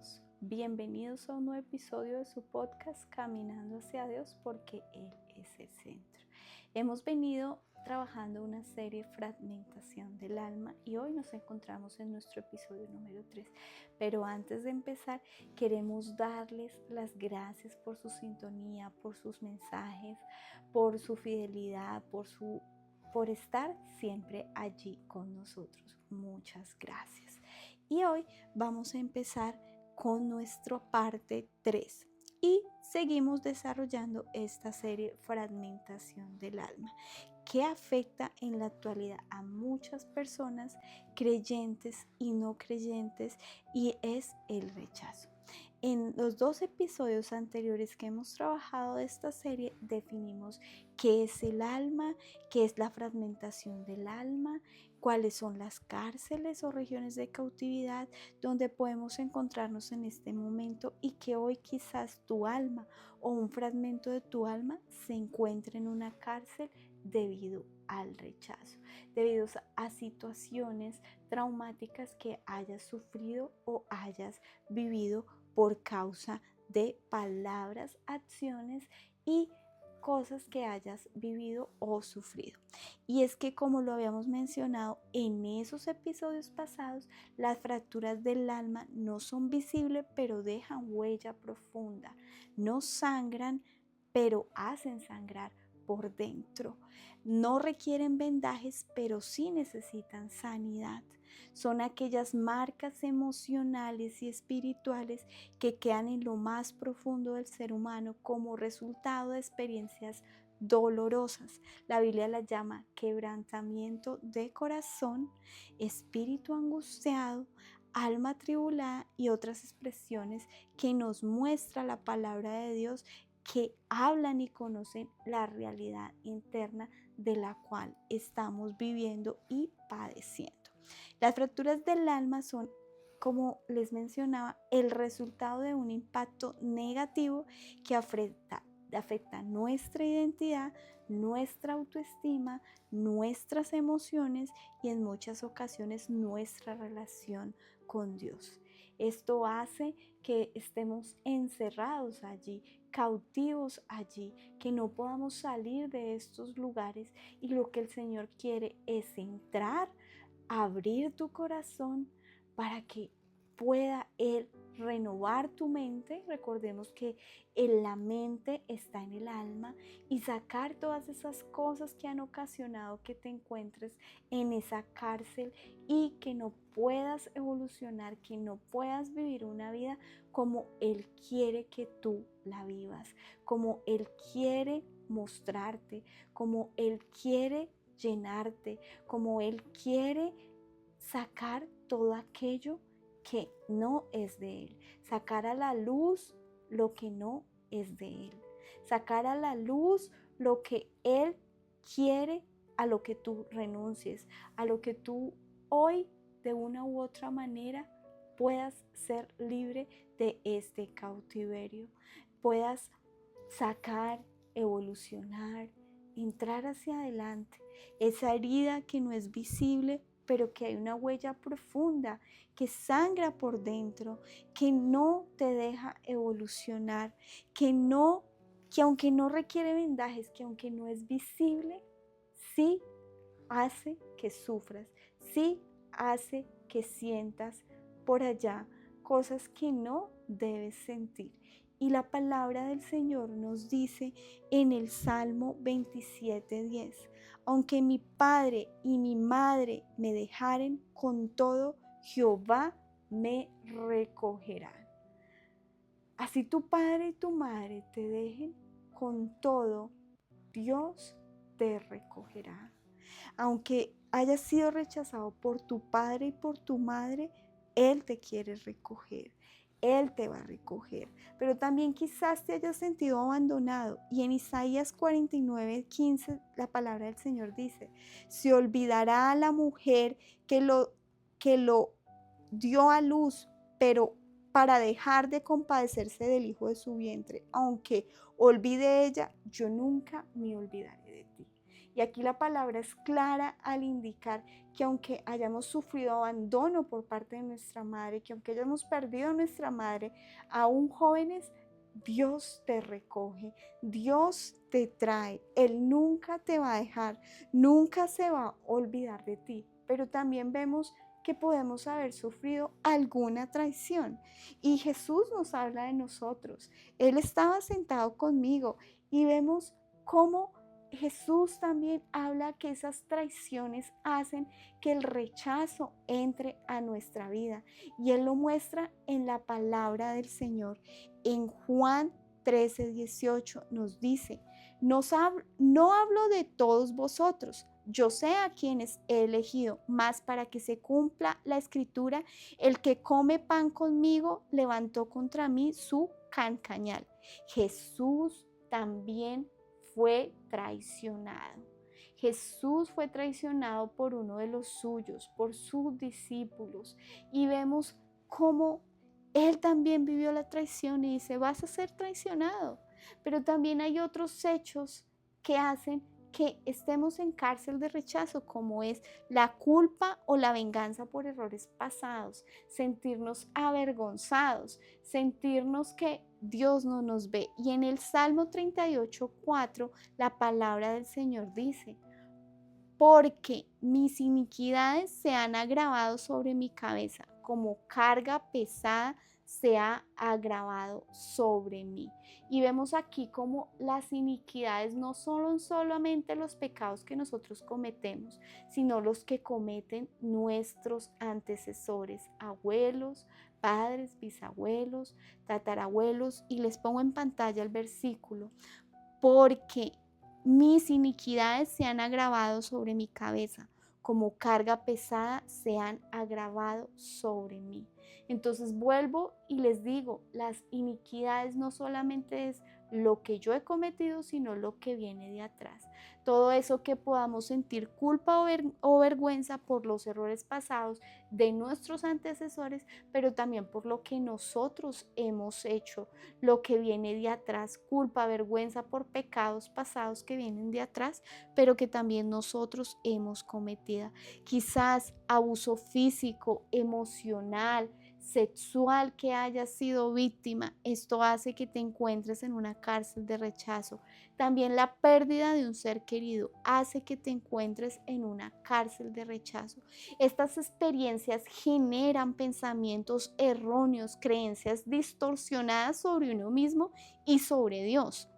todos, bienvenidos a un nuevo episodio de su podcast Caminando hacia Dios porque Él es el centro. Hemos venido trabajando una serie Fragmentación del Alma y hoy nos encontramos en nuestro episodio número 3. Pero antes de empezar, queremos darles las gracias por su sintonía, por sus mensajes, por su fidelidad, por estar siempre allí con nosotros. Muchas gracias. Y hoy vamos a empezar con nuestra parte 3 y seguimos desarrollando esta serie Fragmentación del Alma, que afecta en la actualidad a muchas personas, creyentes y no creyentes, y es el rechazo. En los 2 episodios anteriores que hemos trabajado de esta serie definimos qué es el alma, qué es la fragmentación del alma, cuáles son las cárceles o regiones de cautividad donde podemos encontrarnos en este momento y que hoy quizás tu alma o un fragmento de tu alma se encuentre en una cárcel debido al rechazo, debido a situaciones traumáticas que hayas sufrido o hayas vivido por causa de palabras, acciones y cosas que hayas vivido o sufrido. Y es que, como lo habíamos mencionado en esos episodios pasados, las fracturas del alma no son visibles, pero dejan huella profunda. No sangran, pero hacen sangrar por dentro. No requieren vendajes, pero sí necesitan sanidad. Son aquellas marcas emocionales y espirituales que quedan en lo más profundo del ser humano como resultado de experiencias dolorosas. La Biblia la llama quebrantamiento de corazón, espíritu angustiado, alma atribulada y otras expresiones que nos muestra la palabra de Dios, que hablan y conocen la realidad interna de la cual estamos viviendo y padeciendo. Las fracturas del alma son, como les mencionaba, el resultado de un impacto negativo que afecta nuestra identidad, nuestra autoestima, nuestras emociones y en muchas ocasiones nuestra relación con Dios. Esto hace que estemos encerrados allí, cautivos allí, que no podamos salir de estos lugares, y lo que el Señor quiere es entrar, abrir tu corazón para que pueda Él renovar tu mente. Recordemos que la mente está en el alma, y sacar todas esas cosas que han ocasionado que te encuentres en esa cárcel y que no puedas evolucionar, que no puedas vivir una vida como Él quiere que tú la vivas, como Él quiere mostrarte, como Él quiere llenarte, como Él quiere sacar todo aquello que no es de Él, sacar a la luz lo que no es de Él, sacar a la luz lo que Él quiere, a lo que tú renuncies, a lo que tú hoy de una u otra manera puedas ser libre de este cautiverio, puedas sacar, evolucionar, entrar hacia adelante. Esa herida que no es visible, pero que hay una huella profunda que sangra por dentro, que no te deja evolucionar, que aunque no requiere vendajes, que aunque no es visible, sí hace que sufras, sí hace que sientas por allá cosas que no debes sentir. Y la palabra del Señor nos dice en el Salmo 27:10, aunque mi padre y mi madre me dejaren, con todo Jehová me recogerá. Así tu padre y tu madre te dejen, con todo Dios te recogerá. Aunque hayas sido rechazado por tu padre y por tu madre, Él te quiere recoger. Él te va a recoger. Pero también quizás te hayas sentido abandonado. Y en Isaías 49:15 la palabra del Señor dice: se olvidará a la mujer que lo dio a luz, pero para dejar de compadecerse del hijo de su vientre. Aunque olvide ella, yo nunca me olvidaré de ti. Y aquí la palabra es clara al indicar que aunque hayamos sufrido abandono por parte de nuestra madre, que aunque hayamos perdido a nuestra madre, aún jóvenes, Dios te recoge, Dios te trae, Él nunca te va a dejar, nunca se va a olvidar de ti. Pero también vemos que podemos haber sufrido alguna traición y Jesús nos habla de nosotros. Él estaba sentado conmigo y vemos cómo Jesús también habla que esas traiciones hacen que el rechazo entre a nuestra vida y Él lo muestra en la palabra del Señor. En Juan 13:18 nos dice, no hablo de todos vosotros, yo sé a quienes he elegido, mas para que se cumpla la escritura, el que come pan conmigo levantó contra mí su cancañal. Jesús también fue traicionado. Jesús fue traicionado por uno de los suyos, por sus discípulos. Y vemos cómo Él también vivió la traición y dice, vas a ser traicionado. Pero también hay otros hechos que hacen que estemos en cárcel de rechazo, como es la culpa o la venganza por errores pasados, sentirnos avergonzados, sentirnos que Dios no nos ve. Y en el Salmo 38:4, la palabra del Señor dice, porque mis iniquidades se han agravado sobre mi cabeza, como carga pesada se ha agravado sobre mí. Y vemos aquí como las iniquidades no son solamente los pecados que nosotros cometemos, sino los que cometen nuestros antecesores, abuelos, padres, bisabuelos, tatarabuelos. Y les pongo en pantalla el versículo, porque mis iniquidades se han agravado sobre mi cabeza, como carga pesada se han agravado sobre mí. Entonces vuelvo y les digo, las iniquidades no solamente es lo que yo he cometido, sino lo que viene de atrás. Todo eso que podamos sentir culpa o vergüenza por los errores pasados de nuestros antecesores, pero también por lo que nosotros hemos hecho, lo que viene de atrás, culpa, vergüenza por pecados pasados que vienen de atrás, pero que también nosotros hemos cometido. Quizás abuso físico, emocional, sexual que hayas sido víctima, esto hace que te encuentres en una cárcel de rechazo. También la pérdida de un ser querido hace que te encuentres en una cárcel de rechazo. Estas experiencias generan pensamientos erróneos, creencias distorsionadas sobre uno mismo y sobre Dios.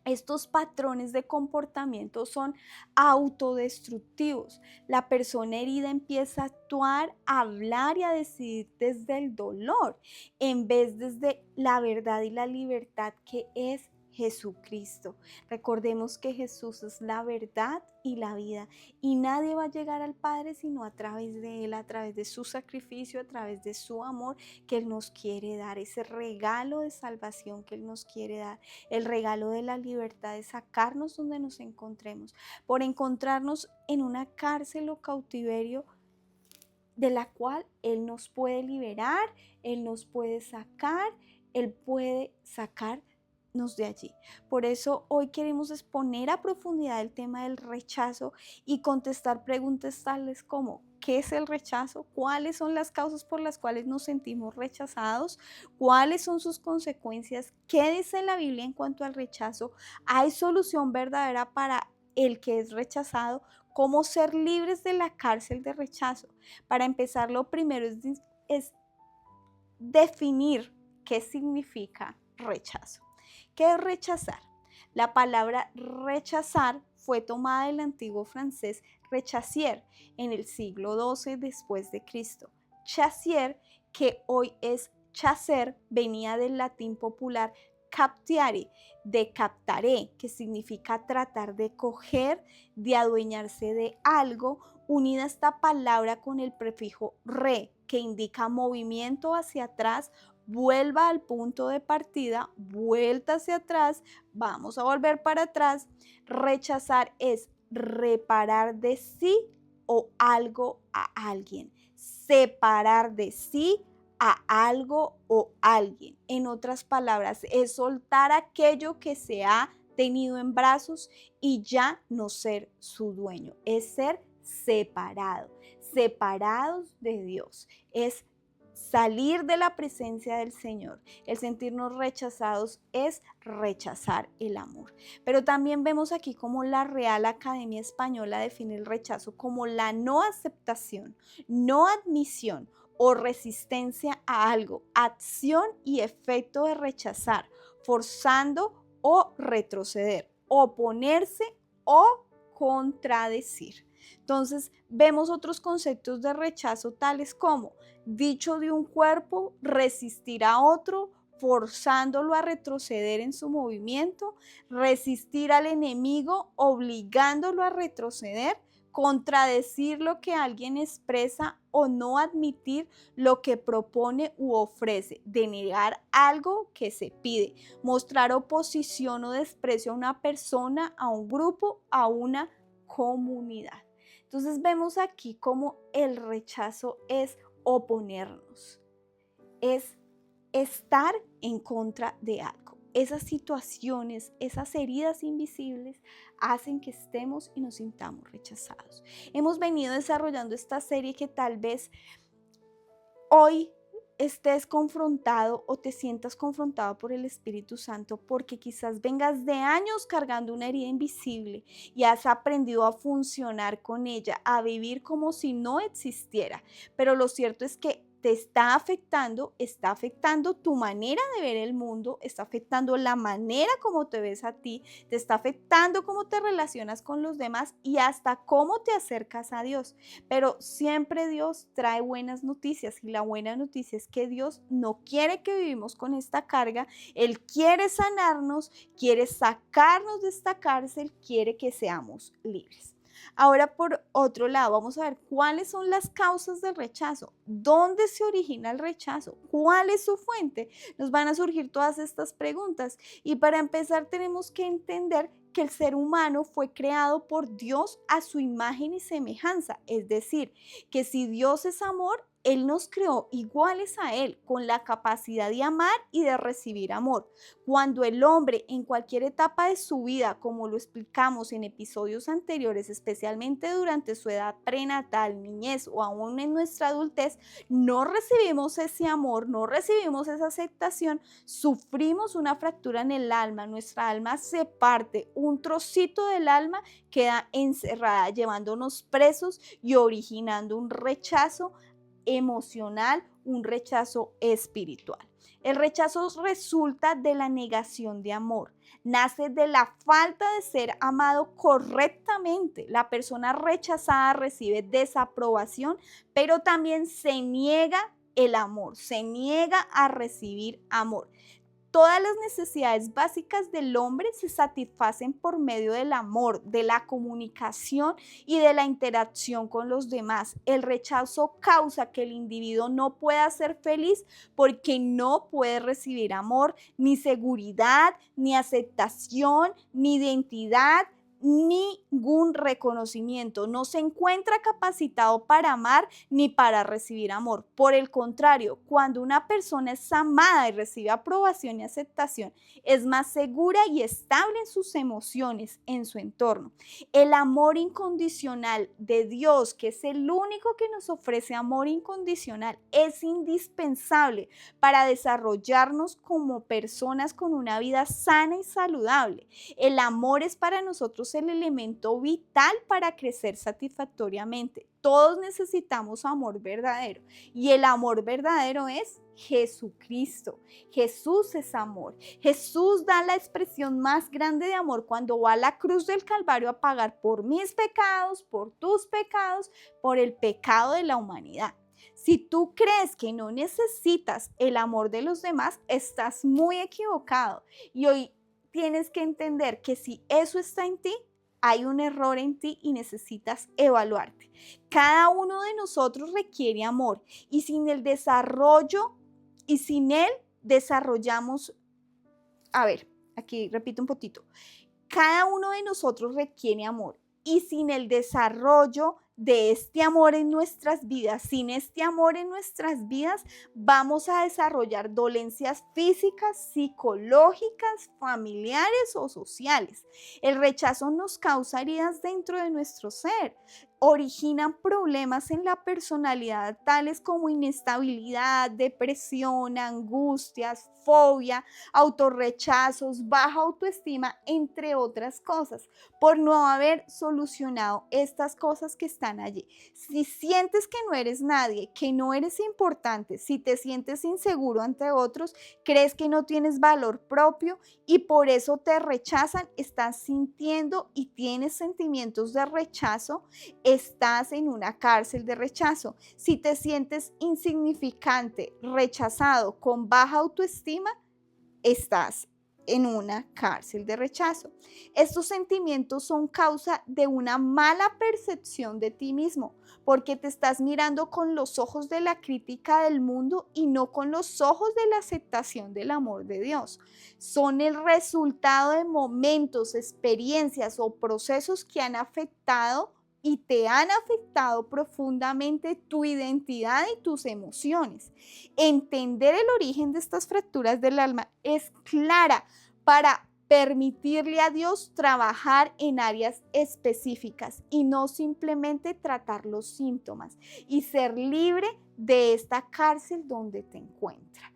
Estos patrones de comportamiento son autodestructivos. La persona herida empieza a actuar, a hablar y a decidir desde el dolor, en vez desde la verdad y la libertad que es Jesucristo. Recordemos que Jesús es la verdad y la vida, y nadie va a llegar al Padre sino a través de Él, a través de su sacrificio, a través de su amor que Él nos quiere dar, ese regalo de salvación que Él nos quiere dar, el regalo de la libertad, de sacarnos donde nos encontremos, por encontrarnos en una cárcel o cautiverio de la cual Él nos puede liberar, Él nos puede sacar, Él puede sacarnos de allí. Por eso hoy queremos exponer a profundidad el tema del rechazo y contestar preguntas tales como: ¿qué es el rechazo? ¿Cuáles son las causas por las cuales nos sentimos rechazados? ¿Cuáles son sus consecuencias? ¿Qué dice la Biblia en cuanto al rechazo? ¿Hay solución verdadera para el que es rechazado? ¿Cómo ser libres de la cárcel de rechazo? Para empezar, lo primero es definir qué significa rechazo. ¿Qué es rechazar? La palabra rechazar fue tomada del antiguo francés rechassier en el siglo XII después de Cristo. Chassier, que hoy es chasser, venía del latín popular captare, de captaré, que significa tratar de coger, de adueñarse de algo, unida esta palabra con el prefijo re, que indica movimiento hacia atrás, vuelva al punto de partida, vuelta hacia atrás, vamos a volver para atrás. Rechazar es reparar de sí o algo a alguien, separar de sí a algo o alguien. En otras palabras, es soltar aquello que se ha tenido en brazos y ya no ser su dueño. Es ser separados de Dios. Es salir de la presencia del Señor. El sentirnos rechazados es rechazar el amor. Pero también vemos aquí cómo la Real Academia Española define el rechazo como la no aceptación, no admisión o resistencia a algo, acción y efecto de rechazar, forzando o retroceder, oponerse o contradecir. Entonces, vemos otros conceptos de rechazo tales como dicho de un cuerpo, resistir a otro, forzándolo a retroceder en su movimiento, resistir al enemigo, obligándolo a retroceder, contradecir lo que alguien expresa o no admitir lo que propone u ofrece, denegar algo que se pide, mostrar oposición o desprecio a una persona, a un grupo, a una comunidad. Entonces vemos aquí cómo el rechazo es oponernos, es estar en contra de algo. Esas situaciones, esas heridas invisibles hacen que estemos y nos sintamos rechazados. Hemos venido desarrollando esta serie que tal vez hoy estés confrontado o te sientas confrontado por el Espíritu Santo porque quizás vengas de años cargando una herida invisible y has aprendido a funcionar con ella, a vivir como si no existiera. Pero lo cierto es que te está afectando tu manera de ver el mundo, está afectando la manera como te ves a ti, te está afectando cómo te relacionas con los demás y hasta cómo te acercas a Dios. Pero siempre Dios trae buenas noticias y la buena noticia es que Dios no quiere que vivimos con esta carga, Él quiere sanarnos, quiere sacarnos de esta cárcel, quiere que seamos libres. Ahora, por otro lado, vamos a ver cuáles son las causas del rechazo, dónde se origina el rechazo, cuál es su fuente. Nos van a surgir todas estas preguntas y para empezar tenemos que entender que el ser humano fue creado por Dios a su imagen y semejanza, es decir, que si Dios es amor, Él nos creó iguales a Él, con la capacidad de amar y de recibir amor. Cuando el hombre en cualquier etapa de su vida, como lo explicamos en episodios anteriores, especialmente durante su edad prenatal, niñez o aún en nuestra adultez, no recibimos ese amor, no recibimos esa aceptación, sufrimos una fractura en el alma, nuestra alma se parte, un trocito del alma queda encerrada, llevándonos presos y originando un rechazo emocional, un rechazo espiritual. El rechazo resulta de la negación de amor, nace de la falta de ser amado correctamente. La persona rechazada recibe desaprobación, pero también se niega el amor, se niega a recibir amor. Todas las necesidades básicas del hombre se satisfacen por medio del amor, de la comunicación y de la interacción con los demás. El rechazo causa que el individuo no pueda ser feliz porque no puede recibir amor, ni seguridad, ni aceptación, ni identidad, ningún reconocimiento. No se encuentra capacitado para amar ni para recibir amor. Por el contrario, cuando una persona es amada y recibe aprobación y aceptación, es más segura y estable en sus emociones, en su entorno. El amor incondicional de Dios, que es el único que nos ofrece amor incondicional, es indispensable para desarrollarnos como personas con una vida sana y saludable. El amor es para nosotros el elemento vital para crecer satisfactoriamente. Todos necesitamos amor verdadero y el amor verdadero es Jesucristo. Jesús es amor. Jesús da la expresión más grande de amor cuando va a la cruz del Calvario a pagar por mis pecados, por tus pecados, por el pecado de la humanidad. Si tú crees que no necesitas el amor de los demás, estás muy equivocado. Y hoy tienes que entender que si eso está en ti, hay un error en ti y necesitas evaluarte. Cada uno de nosotros requiere amor y sin el desarrollo y sin él desarrollamos, aquí repito un poquito, cada uno de nosotros requiere amor y sin el desarrollo de este amor en nuestras vidas. Sin este amor en nuestras vidas, vamos a desarrollar dolencias físicas, psicológicas, familiares o sociales. El rechazo nos causa heridas dentro de nuestro ser. Originan problemas en la personalidad tales como inestabilidad, depresión, angustias, fobia, autorrechazos, baja autoestima, entre otras cosas, por no haber solucionado estas cosas que están allí. Si sientes que no eres nadie, que no eres importante, si te sientes inseguro ante otros, crees que no tienes valor propio y por eso te rechazan, estás sintiendo y tienes sentimientos de rechazo, estás en una cárcel de rechazo. Si te sientes insignificante, rechazado, con baja autoestima, estás en una cárcel de rechazo. Estos sentimientos son causa de una mala percepción de ti mismo, porque te estás mirando con los ojos de la crítica del mundo y no con los ojos de la aceptación del amor de Dios. Son el resultado de momentos, experiencias o procesos que han afectado y te han afectado profundamente tu identidad y tus emociones. Entender el origen de estas fracturas del alma es clara para permitirle a Dios trabajar en áreas específicas y no simplemente tratar los síntomas y ser libre de esta cárcel donde te encuentras.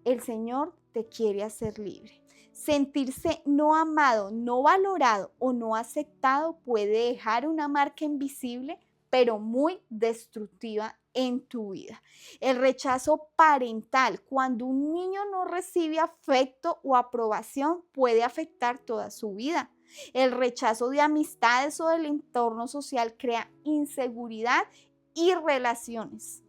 El Señor te quiere hacer libre. Sentirse no amado, no valorado o no aceptado puede dejar una marca invisible, pero muy destructiva en tu vida. El rechazo parental, cuando un niño no recibe afecto o aprobación, puede afectar toda su vida. El rechazo de amistades o del entorno social crea inseguridad y relaciones.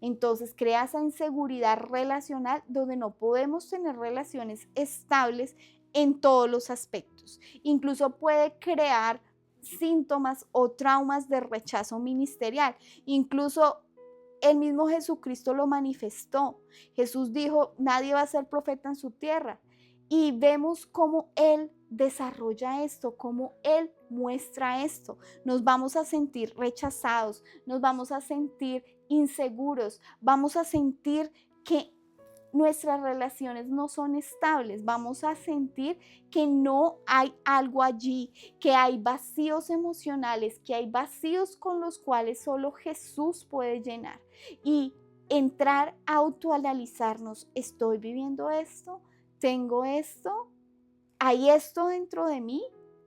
Entonces crea esa inseguridad relacional donde no podemos tener relaciones estables en todos los aspectos. Incluso puede crear síntomas o traumas de rechazo ministerial. Incluso el mismo Jesucristo lo manifestó. Jesús dijo, nadie va a ser profeta en su tierra. Y vemos cómo Él desarrolla esto, cómo Él muestra esto. Nos vamos a sentir rechazados, nos vamos a sentir inseguros, vamos a sentir que nuestras relaciones no son estables, vamos a sentir que no hay algo allí, que hay vacíos emocionales, que hay vacíos con los cuales solo Jesús puede llenar. Y entrar a autoanalizarnos, ¿estoy viviendo esto? ¿Tengo esto? ¿Hay esto dentro de mí?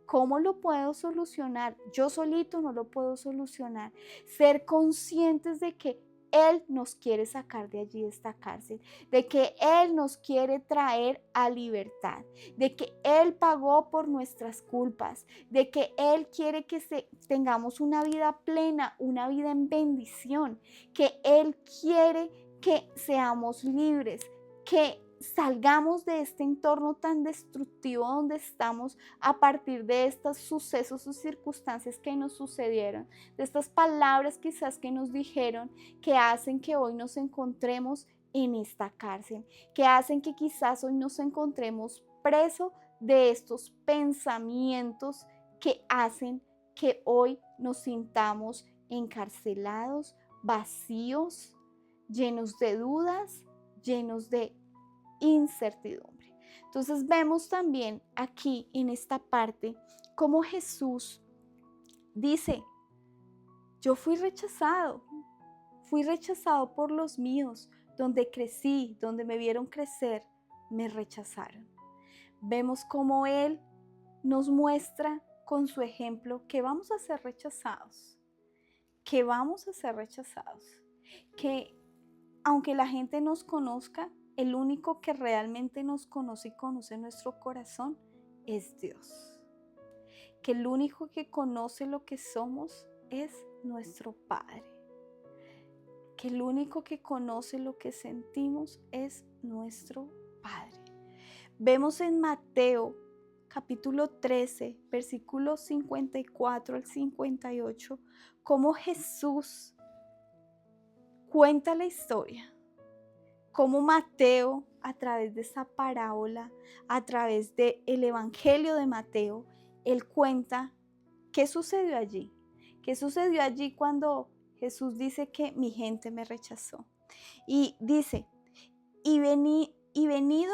¿Cómo lo puedo solucionar? Yo solito no lo puedo solucionar. Ser conscientes de que Él nos quiere sacar de allí, de esta cárcel, de que Él nos quiere traer a libertad, de que Él pagó por nuestras culpas, de que Él quiere que tengamos una vida plena, una vida en bendición, que Él quiere que seamos libres, que salgamos de este entorno tan destructivo donde estamos a partir de estos sucesos o circunstancias que nos sucedieron, de estas palabras quizás que nos dijeron que hacen que hoy nos encontremos en esta cárcel, que hacen que quizás hoy nos encontremos presos de estos pensamientos que hacen que hoy nos sintamos encarcelados, vacíos, llenos de dudas, llenos de incertidumbre. Entonces vemos también aquí en esta parte cómo Jesús dice, yo fui rechazado por los míos, donde crecí, donde me vieron crecer, me rechazaron. Vemos cómo Él nos muestra con su ejemplo que vamos a ser rechazados, que aunque la gente nos conozca, el único que realmente nos conoce y conoce nuestro corazón es Dios. Que el único que conoce lo que somos es nuestro Padre. Que el único que conoce lo que sentimos es nuestro Padre. Vemos en Mateo capítulo 13, versículos 54 al 58, cómo Jesús cuenta la historia. Cómo Mateo, a través de esa parábola, a través del Evangelio de Mateo, él cuenta qué sucedió allí, ¿Qué sucedió allí cuando Jesús dice que mi gente me rechazó? Y dice, y venido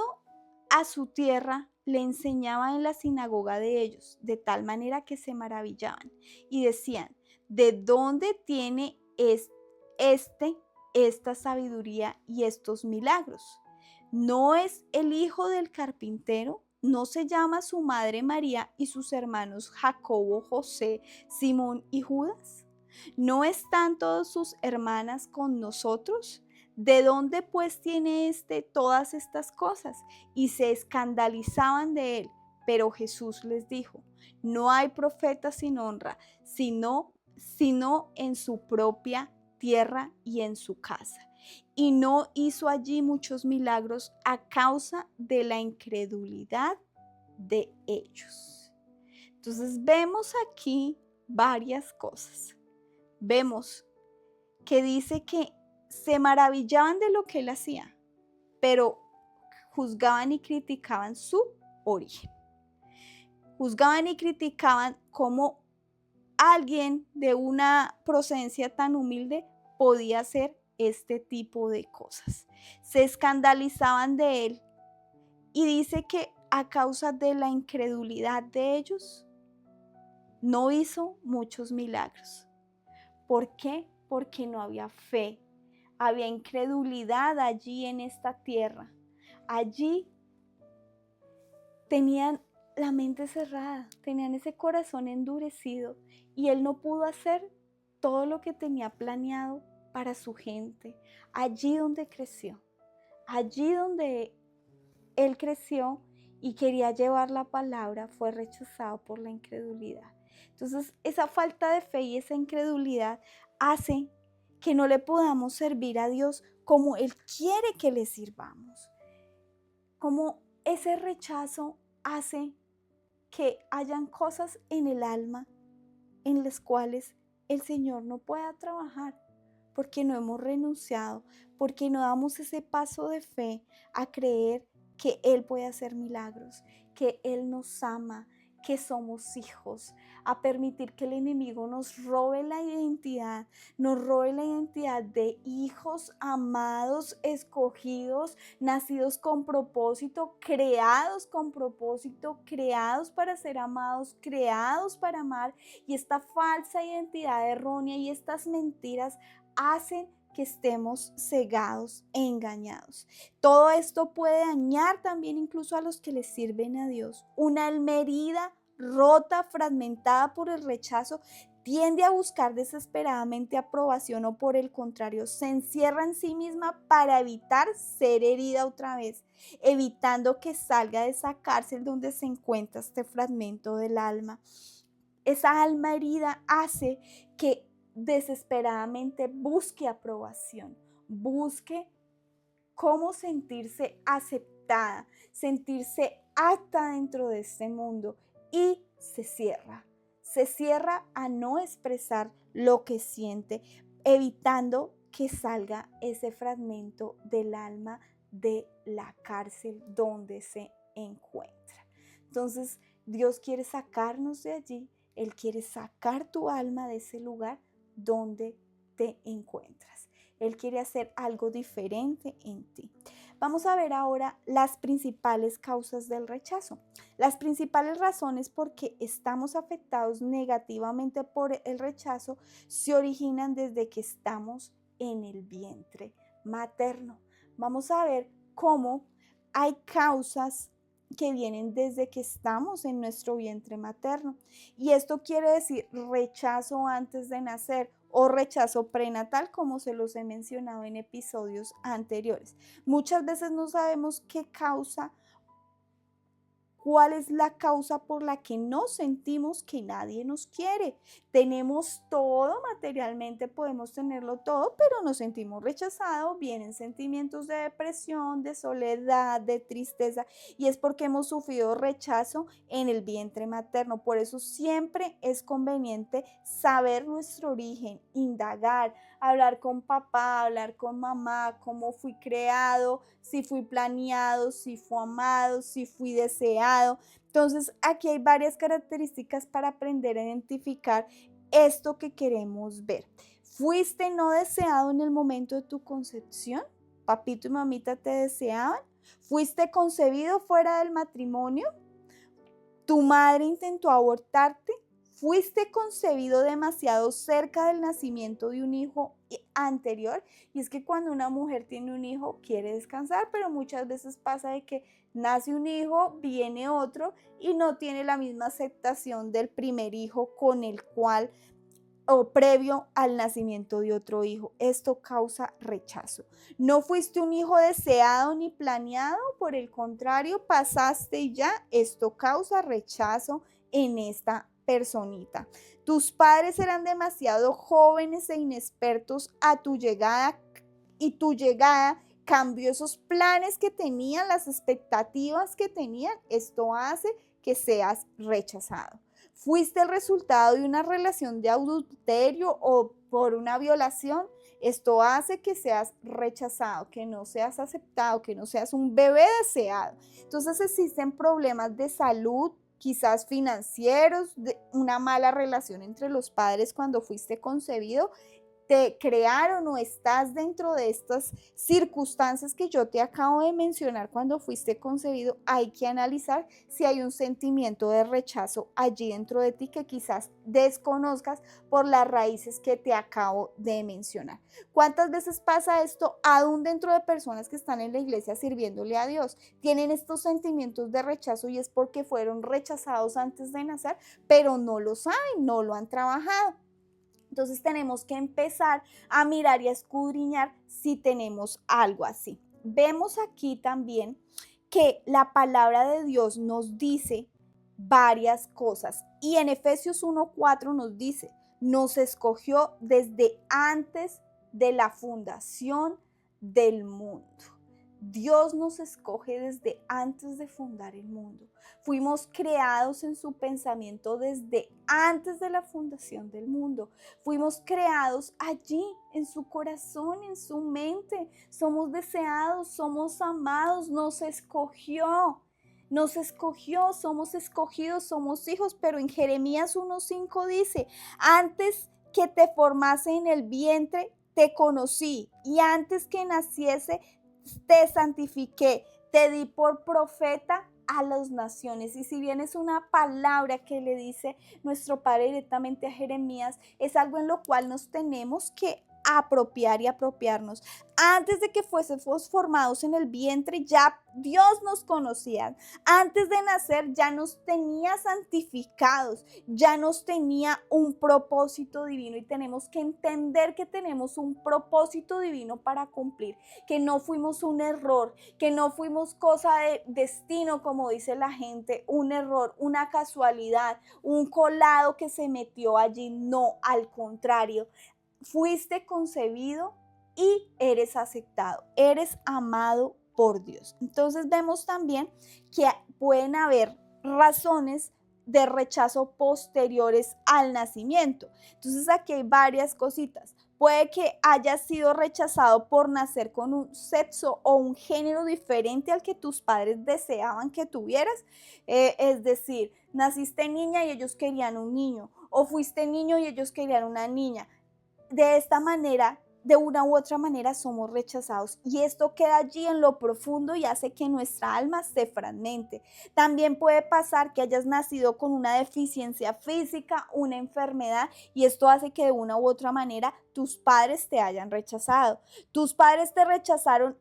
a su tierra, le enseñaba en la sinagoga de ellos, de tal manera que se maravillaban y decían, ¿de dónde tiene este esta sabiduría y estos milagros? ¿No es el hijo del carpintero? ¿No se llama su madre María y sus hermanos Jacobo, José, Simón y Judas? ¿No están todas sus hermanas con nosotros? ¿De dónde pues tiene todas estas cosas? Y se escandalizaban de él. Pero Jesús les dijo, no hay profeta sin honra, sino en su propia tierra y en su casa. Y no hizo allí muchos milagros a causa de la incredulidad de ellos. Entonces vemos aquí varias cosas. Vemos que dice que se maravillaban de lo que él hacía, pero juzgaban y criticaban su origen. Juzgaban y criticaban cómo alguien de una procedencia tan humilde podía hacer este tipo de cosas. Se escandalizaban de él y dice que a causa de la incredulidad de ellos, no hizo muchos milagros. ¿Por qué? Porque no había fe. Había incredulidad allí en esta tierra. Allí tenían la mente cerrada, tenían ese corazón endurecido y él no pudo hacer todo lo que tenía planeado para su gente. Allí donde creció, allí donde él creció y quería llevar la palabra, fue rechazado por la incredulidad. Entonces, esa falta de fe y esa incredulidad hace que no le podamos servir a Dios como Él quiere que le sirvamos. Como ese rechazo hace que hayan cosas en el alma en las cuales el Señor no pueda trabajar, porque no hemos renunciado, porque no damos ese paso de fe a creer que Él puede hacer milagros, que Él nos ama, que somos hijos, a permitir que el enemigo nos robe la identidad de hijos amados, escogidos, nacidos con propósito, creados para ser amados, creados para amar, y esta falsa identidad errónea y estas mentiras hacen que estemos cegados e engañados. Todo esto puede dañar también incluso a los que les sirven a Dios. Una alma herida, rota, fragmentada por el rechazo, tiende a buscar desesperadamente aprobación o por el contrario, se encierra en sí misma para evitar ser herida otra vez, evitando que salga de esa cárcel donde se encuentra este fragmento del alma. Esa alma herida hace que desesperadamente busque aprobación, busque cómo sentirse aceptada, sentirse apta dentro de este mundo y se cierra a no expresar lo que siente, evitando que salga ese fragmento del alma de la cárcel donde se encuentra. Entonces, Dios quiere sacarnos de allí. Él quiere sacar tu alma de ese lugar donde te encuentras. Él quiere hacer algo diferente en ti. Vamos a ver ahora las principales causas del rechazo. Las principales razones por qué estamos afectados negativamente por el rechazo se originan desde que estamos en el vientre materno. Vamos a ver cómo hay causas que vienen desde que estamos en nuestro vientre materno. Y esto quiere decir rechazo antes de nacer o rechazo prenatal, como se los he mencionado en episodios anteriores. Muchas veces no sabemos cuál es la causa por la que no sentimos que nadie nos quiere. Tenemos todo materialmente, podemos tenerlo todo, pero nos sentimos rechazados, vienen sentimientos de depresión, de soledad, de tristeza, y es porque hemos sufrido rechazo en el vientre materno. Por eso siempre es conveniente saber nuestro origen, indagar, hablar con papá, hablar con mamá, cómo fui creado, si fui planeado, si fui amado, si fui deseado. Entonces, aquí hay varias características para aprender a identificar esto que queremos ver. ¿Fuiste no deseado en el momento de tu concepción? ¿Papito y mamita te deseaban? ¿Fuiste concebido fuera del matrimonio? ¿Tu madre intentó abortarte? ¿Fuiste concebido demasiado cerca del nacimiento de un hijo anterior? Y es que cuando una mujer tiene un hijo quiere descansar, pero muchas veces pasa de que nace un hijo, viene otro y no tiene la misma aceptación del primer hijo con el cual o previo al nacimiento de otro hijo. Esto causa rechazo. No fuiste un hijo deseado ni planeado, por el contrario, pasaste y ya. Esto causa rechazo en esta personita. Tus padres eran demasiado jóvenes e inexpertos a tu llegada y tu llegada cambió esos planes que tenían, las expectativas que tenían. Esto hace que seas rechazado. ¿Fuiste el resultado de una relación de adulterio o por una violación? Esto hace que seas rechazado, que no seas aceptado, que no seas un bebé deseado. Entonces existen problemas de salud, quizás financieros, de una mala relación entre los padres cuando fuiste concebido. Te crearon o estás dentro de estas circunstancias que yo te acabo de mencionar cuando fuiste concebido, hay que analizar si hay un sentimiento de rechazo allí dentro de ti que quizás desconozcas por las raíces que te acabo de mencionar. ¿Cuántas veces pasa esto aún dentro de personas que están en la iglesia sirviéndole a Dios? Tienen estos sentimientos de rechazo y es porque fueron rechazados antes de nacer, pero no lo saben, no lo han trabajado. Entonces tenemos que empezar a mirar y a escudriñar si tenemos algo así. Vemos aquí también que la palabra de Dios nos dice varias cosas y en Efesios 1:4 nos dice, nos escogió desde antes de la fundación del mundo. Dios nos escoge desde antes de fundar el mundo. Fuimos creados en su pensamiento desde antes de la fundación del mundo. Fuimos creados allí, en su corazón, en su mente. Somos deseados, somos amados, nos escogió. Nos escogió, somos escogidos, somos hijos, pero en Jeremías 1:5 dice, antes que te formase en el vientre, te conocí y antes que naciese, te santifiqué, te di por profeta a las naciones. Y si bien es una palabra que le dice nuestro Padre directamente a Jeremías, es algo en lo cual nos tenemos que apropiar y apropiarnos. Antes de que fuésemos formados en el vientre, ya Dios nos conocía. Antes de nacer ya nos tenía santificados, ya nos tenía un propósito divino y tenemos que entender que tenemos un propósito divino para cumplir, que no fuimos un error, que no fuimos cosa de destino, como dice la gente, un error, una casualidad, un colado que se metió allí. No, al contrario. Fuiste concebido y eres aceptado, eres amado por Dios. Entonces vemos también que pueden haber razones de rechazo posteriores al nacimiento. Entonces aquí hay varias cositas. Puede que hayas sido rechazado por nacer con un sexo o un género diferente al que tus padres deseaban que tuvieras. Es decir, naciste niña y ellos querían un niño, o fuiste niño y ellos querían una niña. De esta manera, de una u otra manera, somos rechazados y esto queda allí en lo profundo y hace que nuestra alma se fragmente. También puede pasar que hayas nacido con una deficiencia física, una enfermedad, y esto hace que de una u otra manera tus padres te hayan rechazado. Tus padres te rechazaron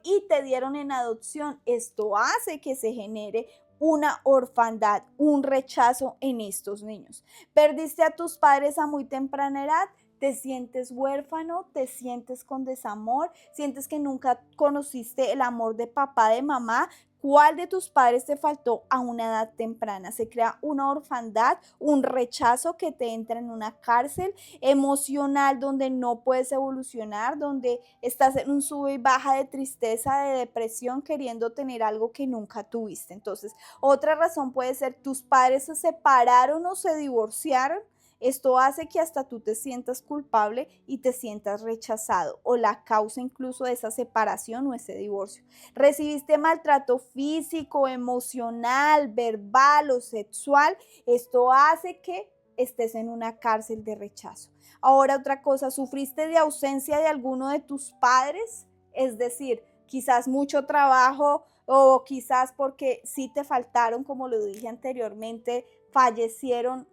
y te dieron en adopción. Esto hace que se genere una orfandad, un rechazo en estos niños. Perdiste a tus padres a muy temprana edad. Te sientes huérfano, te sientes con desamor, sientes que nunca conociste el amor de papá, de mamá. ¿Cuál de tus padres te faltó a una edad temprana? Se crea una orfandad, un rechazo que te entra en una cárcel emocional donde no puedes evolucionar, donde estás en un sube y baja de tristeza, de depresión, queriendo tener algo que nunca tuviste. Entonces, otra razón puede ser tus padres se separaron o se divorciaron. Esto hace que hasta tú te sientas culpable y te sientas rechazado, o la causa incluso de esa separación o ese divorcio. Recibiste maltrato físico, emocional, verbal o sexual. Esto hace que estés en una cárcel de rechazo. Ahora otra cosa, ¿sufriste de ausencia de alguno de tus padres? Es decir, quizás mucho trabajo o quizás porque sí te faltaron, como lo dije anteriormente, fallecieron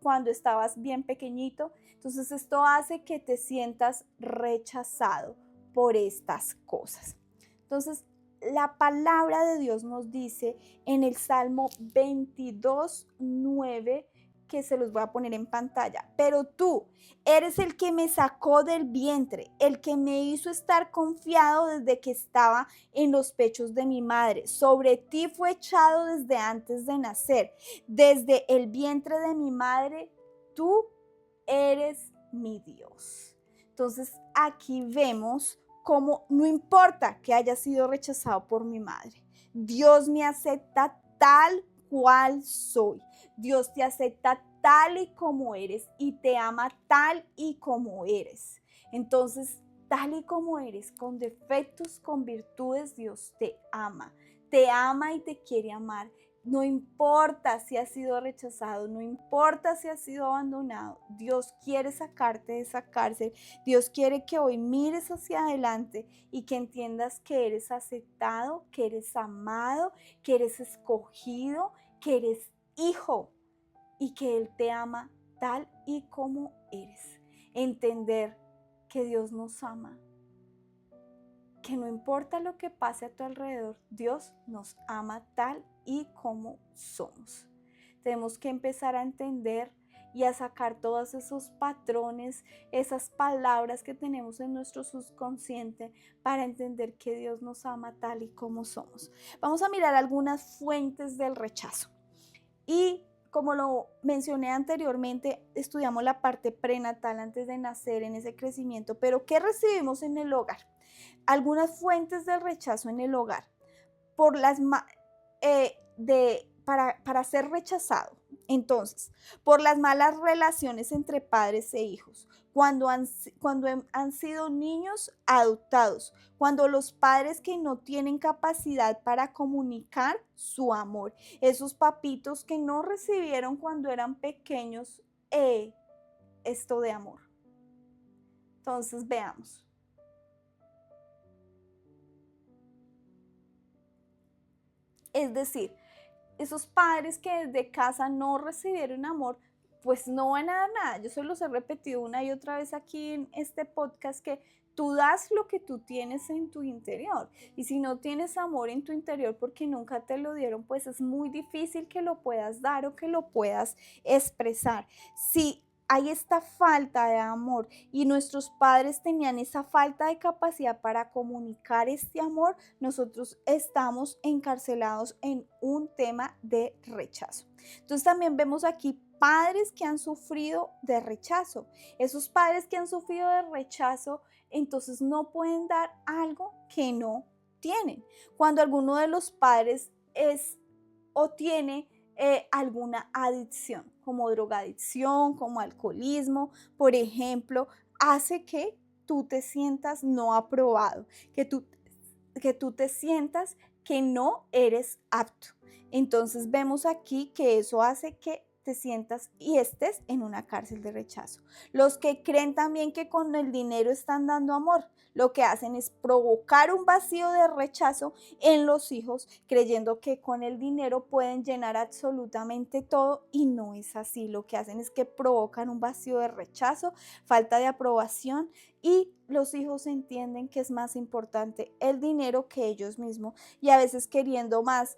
cuando estabas bien pequeñito. Entonces esto hace que te sientas rechazado por estas cosas. Entonces la palabra de Dios nos dice en el Salmo 22:9, que se los voy a poner en pantalla. Pero tú eres el que me sacó del vientre, el que me hizo estar confiado desde que estaba en los pechos de mi madre. Sobre ti fue echado desde antes de nacer. Desde el vientre de mi madre, tú eres mi Dios. Entonces aquí vemos cómo no importa que haya sido rechazado por mi madre, Dios me acepta tal cual soy. Dios te acepta tal y como eres y te ama tal y como eres. Entonces, tal y como eres, con defectos, con virtudes, Dios te ama y te quiere amar. No importa si has sido rechazado, no importa si has sido abandonado, Dios quiere sacarte de esa cárcel. Dios quiere que hoy mires hacia adelante y que entiendas que eres aceptado, que eres amado, que eres escogido, que eres hijo y que Él te ama tal y como eres. Entender que Dios nos ama, que no importa lo que pase a tu alrededor, Dios nos ama tal y como somos. Tenemos que empezar a entender y a sacar todos esos patrones, esas palabras que tenemos en nuestro subconsciente para entender que Dios nos ama tal y como somos. Vamos a mirar algunas fuentes del rechazo. Y como lo mencioné anteriormente, estudiamos la parte prenatal antes de nacer, en ese crecimiento, pero ¿qué recibimos en el hogar? Algunas fuentes del rechazo en el hogar por las para ser rechazado. Entonces, por las malas relaciones entre padres e hijos, cuando han sido niños adoptados, cuando los padres que no tienen capacidad para comunicar su amor, esos papitos que no recibieron cuando eran pequeños esto de amor. Entonces, veamos. Es decir, esos padres que desde casa no recibieron amor, pues no van a dar nada. Yo se los he repetido una y otra vez aquí en este podcast que tú das lo que tú tienes en tu interior. Y si no tienes amor en tu interior porque nunca te lo dieron, pues es muy difícil que lo puedas dar o que lo puedas expresar. Si hay esta falta de amor y nuestros padres tenían esa falta de capacidad para comunicar este amor, nosotros estamos encarcelados en un tema de rechazo. Entonces también vemos aquí padres que han sufrido de rechazo. Esos padres que han sufrido de rechazo, entonces no pueden dar algo que no tienen. Cuando alguno de los padres es o tiene alguna adicción, como drogadicción, como alcoholismo, por ejemplo, hace que tú te sientas no aprobado, que tú te sientas que no eres apto. Entonces vemos aquí que eso hace que te sientas y estés en una cárcel de rechazo. Los que creen también que con el dinero están dando amor, lo que hacen es provocar un vacío de rechazo en los hijos, creyendo que con el dinero pueden llenar absolutamente todo y no es así. Lo que hacen es que provocan un vacío de rechazo, falta de aprobación y los hijos entienden que es más importante el dinero que ellos mismos y a veces queriendo más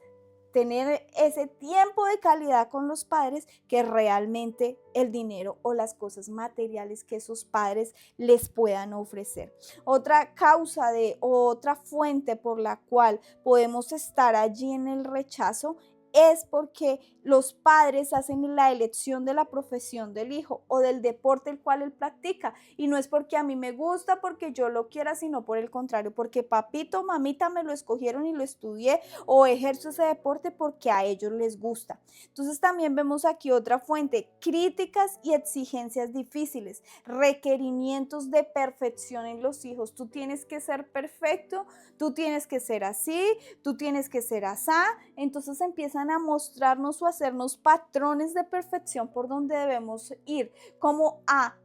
tener ese tiempo de calidad con los padres que realmente el dinero o las cosas materiales que esos padres les puedan ofrecer. Otra causa otra fuente por la cual podemos estar allí en el rechazo es porque los padres hacen la elección de la profesión del hijo o del deporte el cual él practica. Y no es porque a mí me gusta, porque yo lo quiera, sino por el contrario, porque papito, mamita me lo escogieron y lo estudié o ejerzo ese deporte porque a ellos les gusta. Entonces también vemos aquí otra fuente, críticas y exigencias difíciles, requerimientos de perfección en los hijos. Tú tienes que ser perfecto, tú tienes que ser así, tú tienes que ser asá. Entonces empiezan empiezan a mostrarnos o hacernos patrones de perfección por donde debemos ir, como a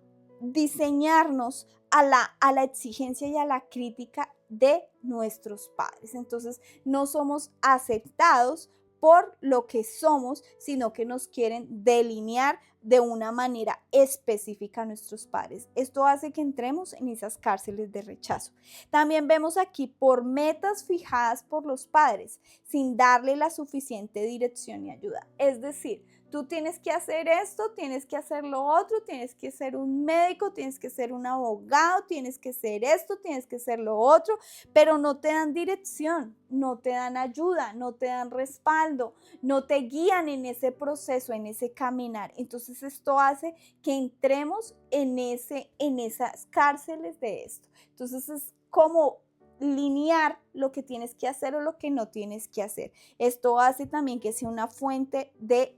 diseñarnos a la exigencia y a la crítica de nuestros padres. Entonces, no somos aceptados por lo que somos, sino que nos quieren delinear de una manera específica a nuestros padres. Esto hace que entremos en esas cárceles de rechazo. También vemos aquí por metas fijadas por los padres, sin darle la suficiente dirección y ayuda. Es decir, tú tienes que hacer esto, tienes que hacer lo otro, tienes que ser un médico, tienes que ser un abogado, tienes que ser esto, tienes que ser lo otro, pero no te dan dirección, no te dan ayuda, no te dan respaldo, no te guían en ese proceso, en ese caminar. Entonces esto hace que entremos en esas cárceles de esto. Entonces es como linear lo que tienes que hacer o lo que no tienes que hacer. Esto hace también que sea una fuente de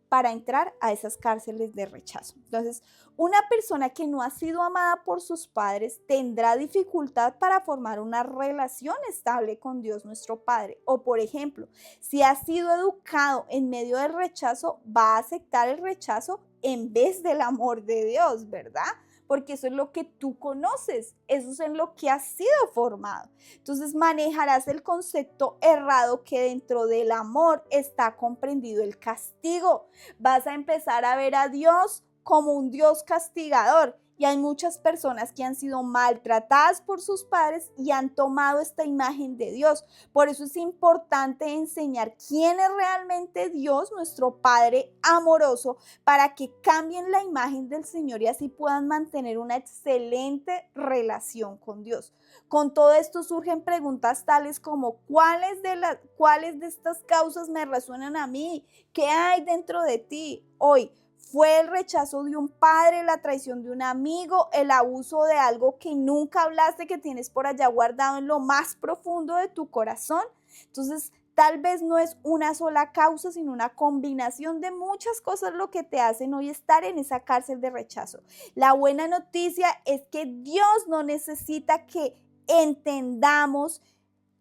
para entrar a esas cárceles de rechazo. Entonces, una persona que no ha sido amada por sus padres tendrá dificultad para formar una relación estable con Dios nuestro Padre. O, por ejemplo, si ha sido educado en medio del rechazo, va a aceptar el rechazo en vez del amor de Dios, ¿verdad? Porque eso es lo que tú conoces, eso es en lo que has sido formado. Entonces manejarás el concepto errado que dentro del amor está comprendido el castigo. Vas a empezar a ver a Dios como un Dios castigador. Y hay muchas personas que han sido maltratadas por sus padres y han tomado esta imagen de Dios. Por eso es importante enseñar quién es realmente Dios, nuestro Padre amoroso, para que cambien la imagen del Señor y así puedan mantener una excelente relación con Dios. Con todo esto surgen preguntas tales como ¿cuáles de estas causas me resuenan a mí? ¿Qué hay dentro de ti hoy? ¿Fue el rechazo de un padre, la traición de un amigo, el abuso de algo que nunca hablaste, que tienes por allá guardado en lo más profundo de tu corazón? Entonces, tal vez no es una sola causa, sino una combinación de muchas cosas lo que te hacen hoy estar en esa cárcel de rechazo. La buena noticia es que Dios no necesita que entendamos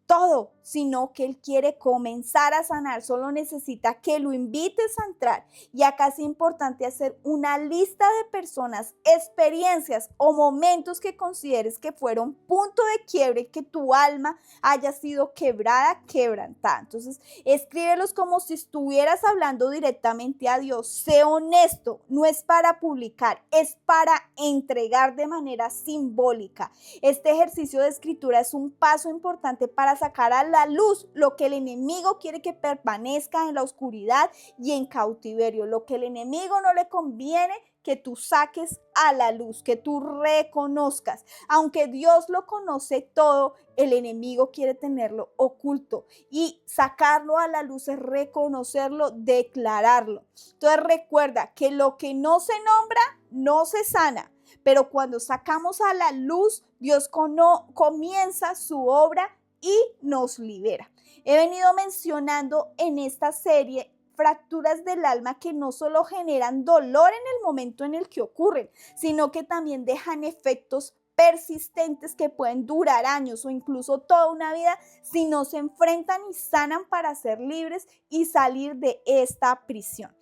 todo, sino que Él quiere comenzar a sanar, solo necesita que lo invites a entrar. Y acá es importante hacer una lista de personas, experiencias o momentos que consideres que fueron punto de quiebre, que tu alma haya sido quebrada, quebrantada. Entonces, escríbelos como si estuvieras hablando directamente a Dios. Sé honesto, no es para publicar, es para entregar de manera simbólica. Este ejercicio de escritura es un paso importante para sacar a la luz lo que el enemigo quiere que permanezca en la oscuridad y en cautiverio, lo que el enemigo no le conviene que tú saques a la luz, que tú reconozcas. Aunque Dios lo conoce todo, el enemigo quiere tenerlo oculto y sacarlo a la luz es reconocerlo, declararlo. Entonces recuerda que lo que no se nombra no se sana, pero cuando sacamos a la luz, Dios comienza su obra y nos libera. He venido mencionando en esta serie fracturas del alma que no solo generan dolor en el momento en el que ocurren, sino que también dejan efectos persistentes que pueden durar años o incluso toda una vida si no se enfrentan y sanan para ser libres y salir de esta prisión.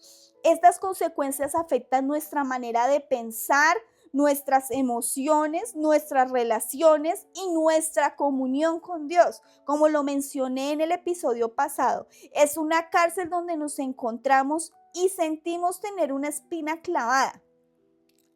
Estas consecuencias afectan nuestra manera de pensar, nuestras emociones, nuestras relaciones y nuestra comunión con Dios. Como lo mencioné en el episodio pasado, es una cárcel donde nos encontramos y sentimos tener una espina clavada.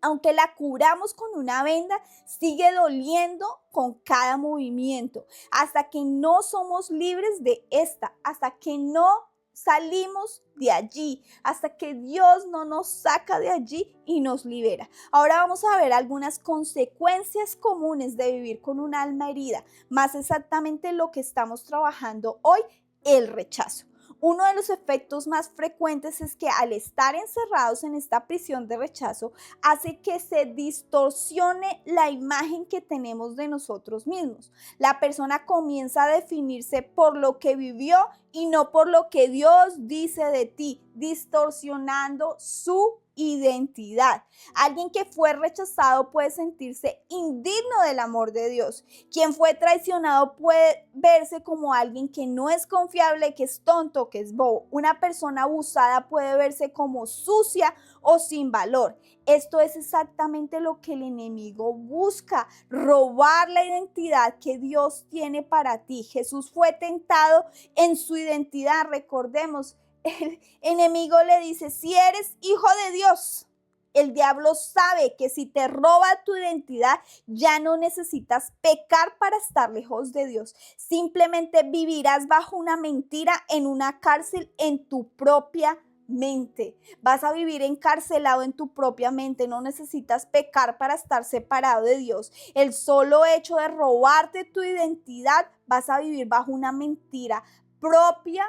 Aunque la curamos con una venda, sigue doliendo con cada movimiento, hasta que no somos libres de esta, hasta que no salimos de allí, hasta que Dios no nos saca de allí y nos libera. Ahora vamos a ver algunas consecuencias comunes de vivir con un alma herida, más exactamente lo que estamos trabajando hoy, el rechazo. Uno de los efectos más frecuentes es que al estar encerrados en esta prisión de rechazo, hace que se distorsione la imagen que tenemos de nosotros mismos. La persona comienza a definirse por lo que vivió y no por lo que Dios dice de ti, distorsionando su identidad. Alguien que fue rechazado puede sentirse indigno del amor de Dios. Quien fue traicionado puede verse como alguien que no es confiable, que es tonto, que es bobo. Una persona abusada puede verse como sucia o sin valor. Esto es exactamente lo que el enemigo busca, robar la identidad que Dios tiene para ti. Jesús fue tentado en su identidad, recordemos. El enemigo le dice, si eres hijo de Dios, el diablo sabe que si te roba tu identidad, ya no necesitas pecar para estar lejos de Dios. Simplemente vivirás bajo una mentira en una cárcel en tu propia mente. Vas a vivir encarcelado en tu propia mente. No necesitas pecar para estar separado de Dios. El solo hecho de robarte tu identidad, vas a vivir bajo una mentira propia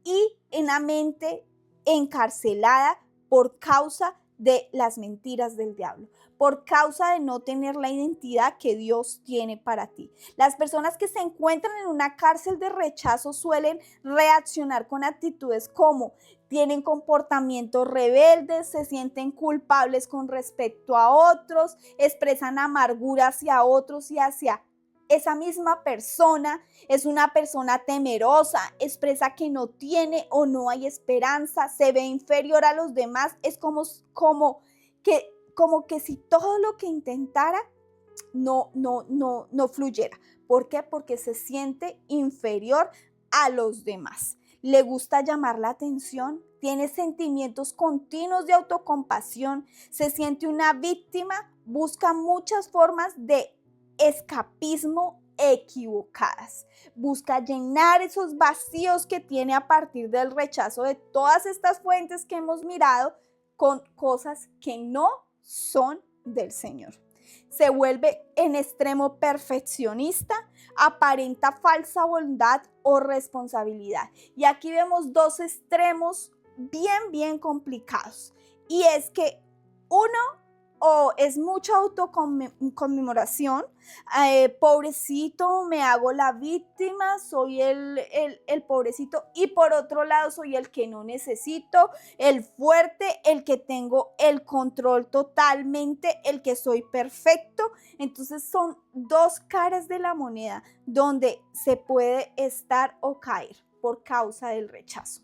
y en la mente encarcelada por causa de las mentiras del diablo, por causa de no tener la identidad que Dios tiene para ti. Las personas que se encuentran en una cárcel de rechazo suelen reaccionar con actitudes como tienen comportamientos rebeldes, se sienten culpables con respecto a otros, expresan amargura hacia otros y hacia esa misma persona. Es una persona temerosa, expresa que no tiene o no hay esperanza, se ve inferior a los demás. Es como que si todo lo que intentara no fluyera. ¿Por qué? Porque se siente inferior a los demás. Le gusta llamar la atención, tiene sentimientos continuos de autocompasión, se siente una víctima, busca muchas formas de escapismo equivocadas. Busca llenar esos vacíos que tiene a partir del rechazo de todas estas fuentes que hemos mirado con cosas que no son del Señor. Se vuelve en extremo perfeccionista, aparenta falsa bondad o responsabilidad. Y aquí vemos dos extremos bien complicados. Y es que uno, o es mucha autoconmemoración, pobrecito, me hago la víctima, soy el pobrecito, y por otro lado soy el que no necesito, el fuerte, el que tengo el control totalmente, el que soy perfecto. Entonces son dos caras de la moneda donde se puede estar o caer por causa del rechazo.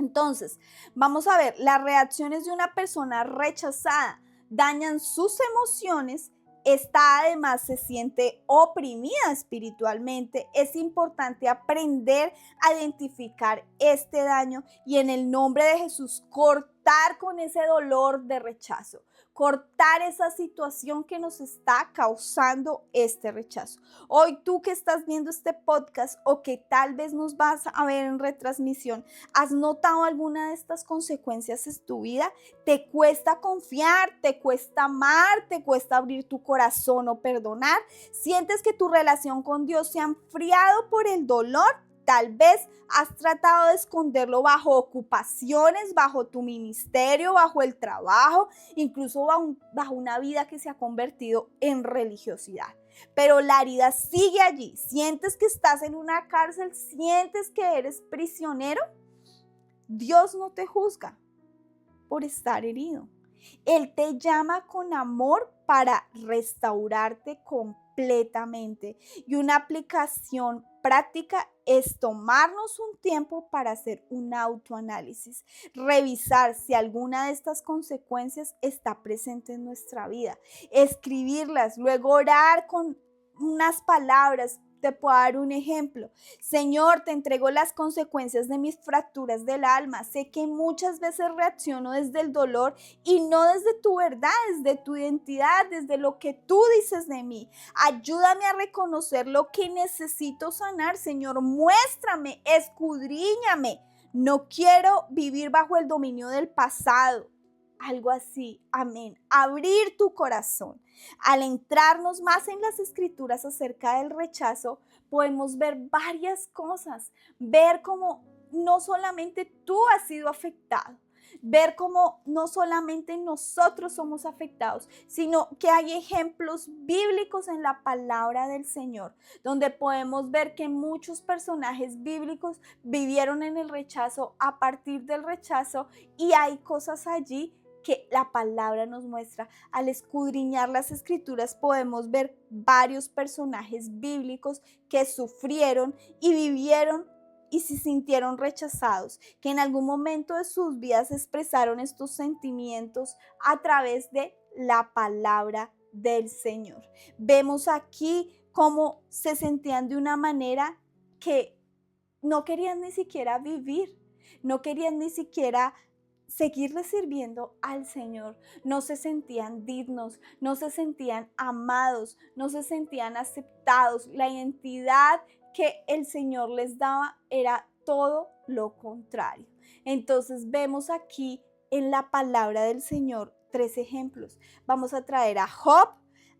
Entonces, vamos a ver, las reacciones de una persona rechazada dañan sus emociones. Esta además se siente oprimida espiritualmente. Es importante aprender a identificar este daño y en el nombre de Jesús cortar con ese dolor de rechazo. Cortar esa situación que nos está causando este rechazo. Hoy tú que estás viendo este podcast o que tal vez nos vas a ver en retransmisión, ¿has notado alguna de estas consecuencias en tu vida? ¿Te cuesta confiar? ¿Te cuesta amar? ¿Te cuesta abrir tu corazón o perdonar? ¿Sientes que tu relación con Dios se ha enfriado por el dolor? Tal vez has tratado de esconderlo bajo ocupaciones, bajo tu ministerio, bajo el trabajo, incluso bajo una vida que se ha convertido en religiosidad. Pero la herida sigue allí. ¿Sientes que estás en una cárcel? ¿Sientes que eres prisionero? Dios no te juzga por estar herido. Él te llama con amor para restaurarte completamente. Y una aplicación práctica es tomarnos un tiempo para hacer un autoanálisis, revisar si alguna de estas consecuencias está presente en nuestra vida, escribirlas, luego orar con unas palabras. Te puedo dar un ejemplo. Señor, te entrego las consecuencias de mis fracturas del alma. Sé que muchas veces reacciono desde el dolor y no desde tu verdad, desde tu identidad, desde lo que tú dices de mí. Ayúdame a reconocer lo que necesito sanar, Señor. Muéstrame, escudriñame. No quiero vivir bajo el dominio del pasado. Algo así, amén. Abrir tu corazón. Al entrarnos más en las escrituras acerca del rechazo, podemos ver varias cosas. Ver cómo no solamente tú has sido afectado, ver cómo no solamente nosotros somos afectados, sino que hay ejemplos bíblicos en la palabra del Señor, donde podemos ver que muchos personajes bíblicos vivieron en el rechazo, a partir del rechazo, y hay cosas allí que la palabra nos muestra. Al escudriñar las escrituras podemos ver varios personajes bíblicos que sufrieron y vivieron y se sintieron rechazados, que en algún momento de sus vidas expresaron estos sentimientos a través de la palabra del Señor. Vemos aquí cómo se sentían de una manera que no querían ni siquiera vivir, no querían ni siquiera seguirle sirviendo al Señor. No se sentían dignos, no se sentían amados, no se sentían aceptados. La identidad que el Señor les daba era todo lo contrario. Entonces vemos aquí en la palabra del Señor 3 ejemplos. Vamos a traer a Job,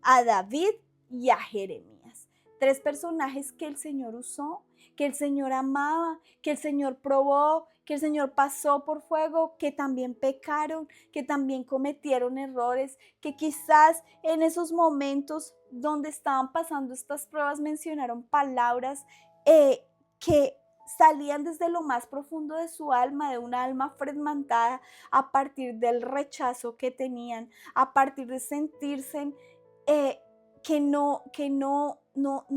a David y a Jeremías. 3 personajes que el Señor usó, que el Señor amaba, que el Señor probó, que el Señor pasó por fuego, que también pecaron, que también cometieron errores, que quizás en esos momentos donde estaban pasando estas pruebas mencionaron palabras que salían desde lo más profundo de su alma, de una alma fragmentada, a partir del rechazo que tenían, a partir de sentirse que no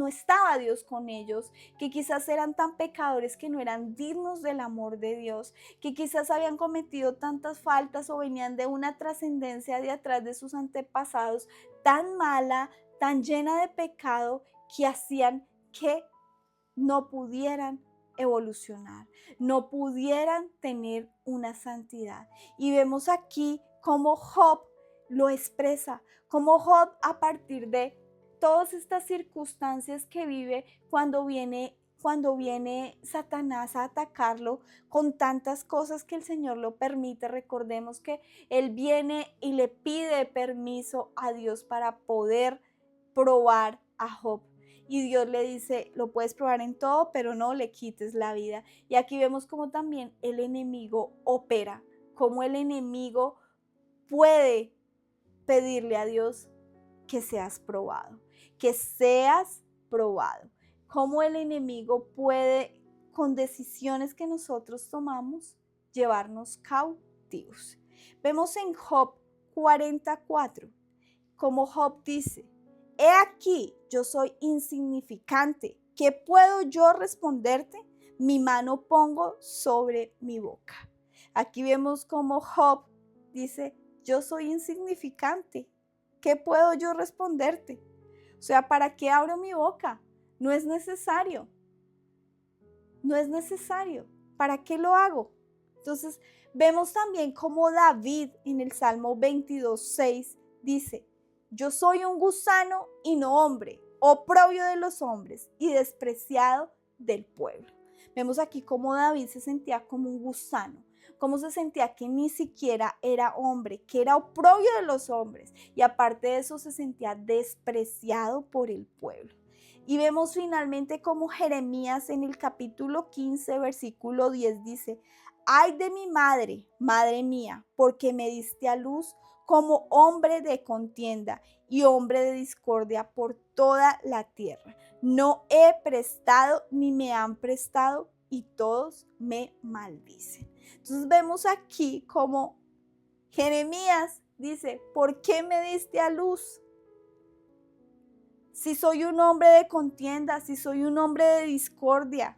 estaba Dios con ellos, que quizás eran tan pecadores que no eran dignos del amor de Dios, que quizás habían cometido tantas faltas o venían de una trascendencia de atrás de sus antepasados tan mala, tan llena de pecado, que hacían que no pudieran evolucionar, no pudieran tener una santidad. Y vemos aquí cómo Job lo expresa, cómo Job, a partir de todas estas circunstancias que vive, cuando viene Satanás a atacarlo con tantas cosas que el Señor lo permite. Recordemos que él viene y le pide permiso a Dios para poder probar a Job. Y Dios le dice, lo puedes probar en todo, pero no le quites la vida. Y aquí vemos cómo también el enemigo opera, cómo el enemigo puede pedirle a Dios que seas probado, que seas probado. Cómo el enemigo puede, con decisiones que nosotros tomamos, llevarnos cautivos. Vemos en Job 44, como Job dice, he aquí, yo soy insignificante. ¿Qué puedo yo responderte? Mi mano pongo sobre mi boca. Aquí vemos como Job dice, yo soy insignificante. ¿Qué puedo yo responderte? O sea, ¿para qué abro mi boca? No es necesario. No es necesario. ¿Para qué lo hago? Entonces, vemos también como David en el Salmo 22:6 dice, yo soy un gusano y no hombre, oprobio de los hombres y despreciado del pueblo. Vemos aquí cómo David se sentía como un gusano, cómo se sentía que ni siquiera era hombre, que era oprobio de los hombres, y aparte de eso se sentía despreciado por el pueblo. Y vemos finalmente cómo Jeremías en el capítulo 15, versículo 10 dice, ay de mi madre, madre mía, porque me diste a luz como hombre de contienda y hombre de discordia por toda la tierra. No he prestado ni me han prestado y todos me maldicen. Entonces vemos aquí como Jeremías dice, ¿por qué me diste a luz? Si soy un hombre de contienda, si soy un hombre de discordia,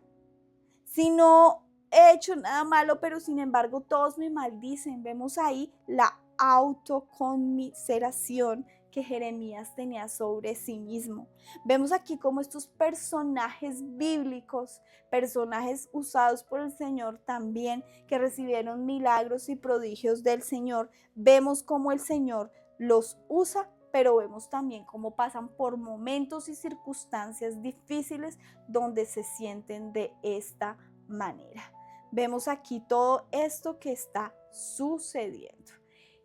si no he hecho nada malo, pero sin embargo todos me maldicen. Vemos ahí la autoconmiseración que Jeremías tenía sobre sí mismo. Vemos aquí como estos personajes bíblicos, personajes usados por el Señor también, que recibieron milagros y prodigios del Señor, vemos cómo el Señor los usa, pero vemos también cómo pasan por momentos y circunstancias difíciles donde se sienten de esta manera. Vemos aquí todo esto que está sucediendo.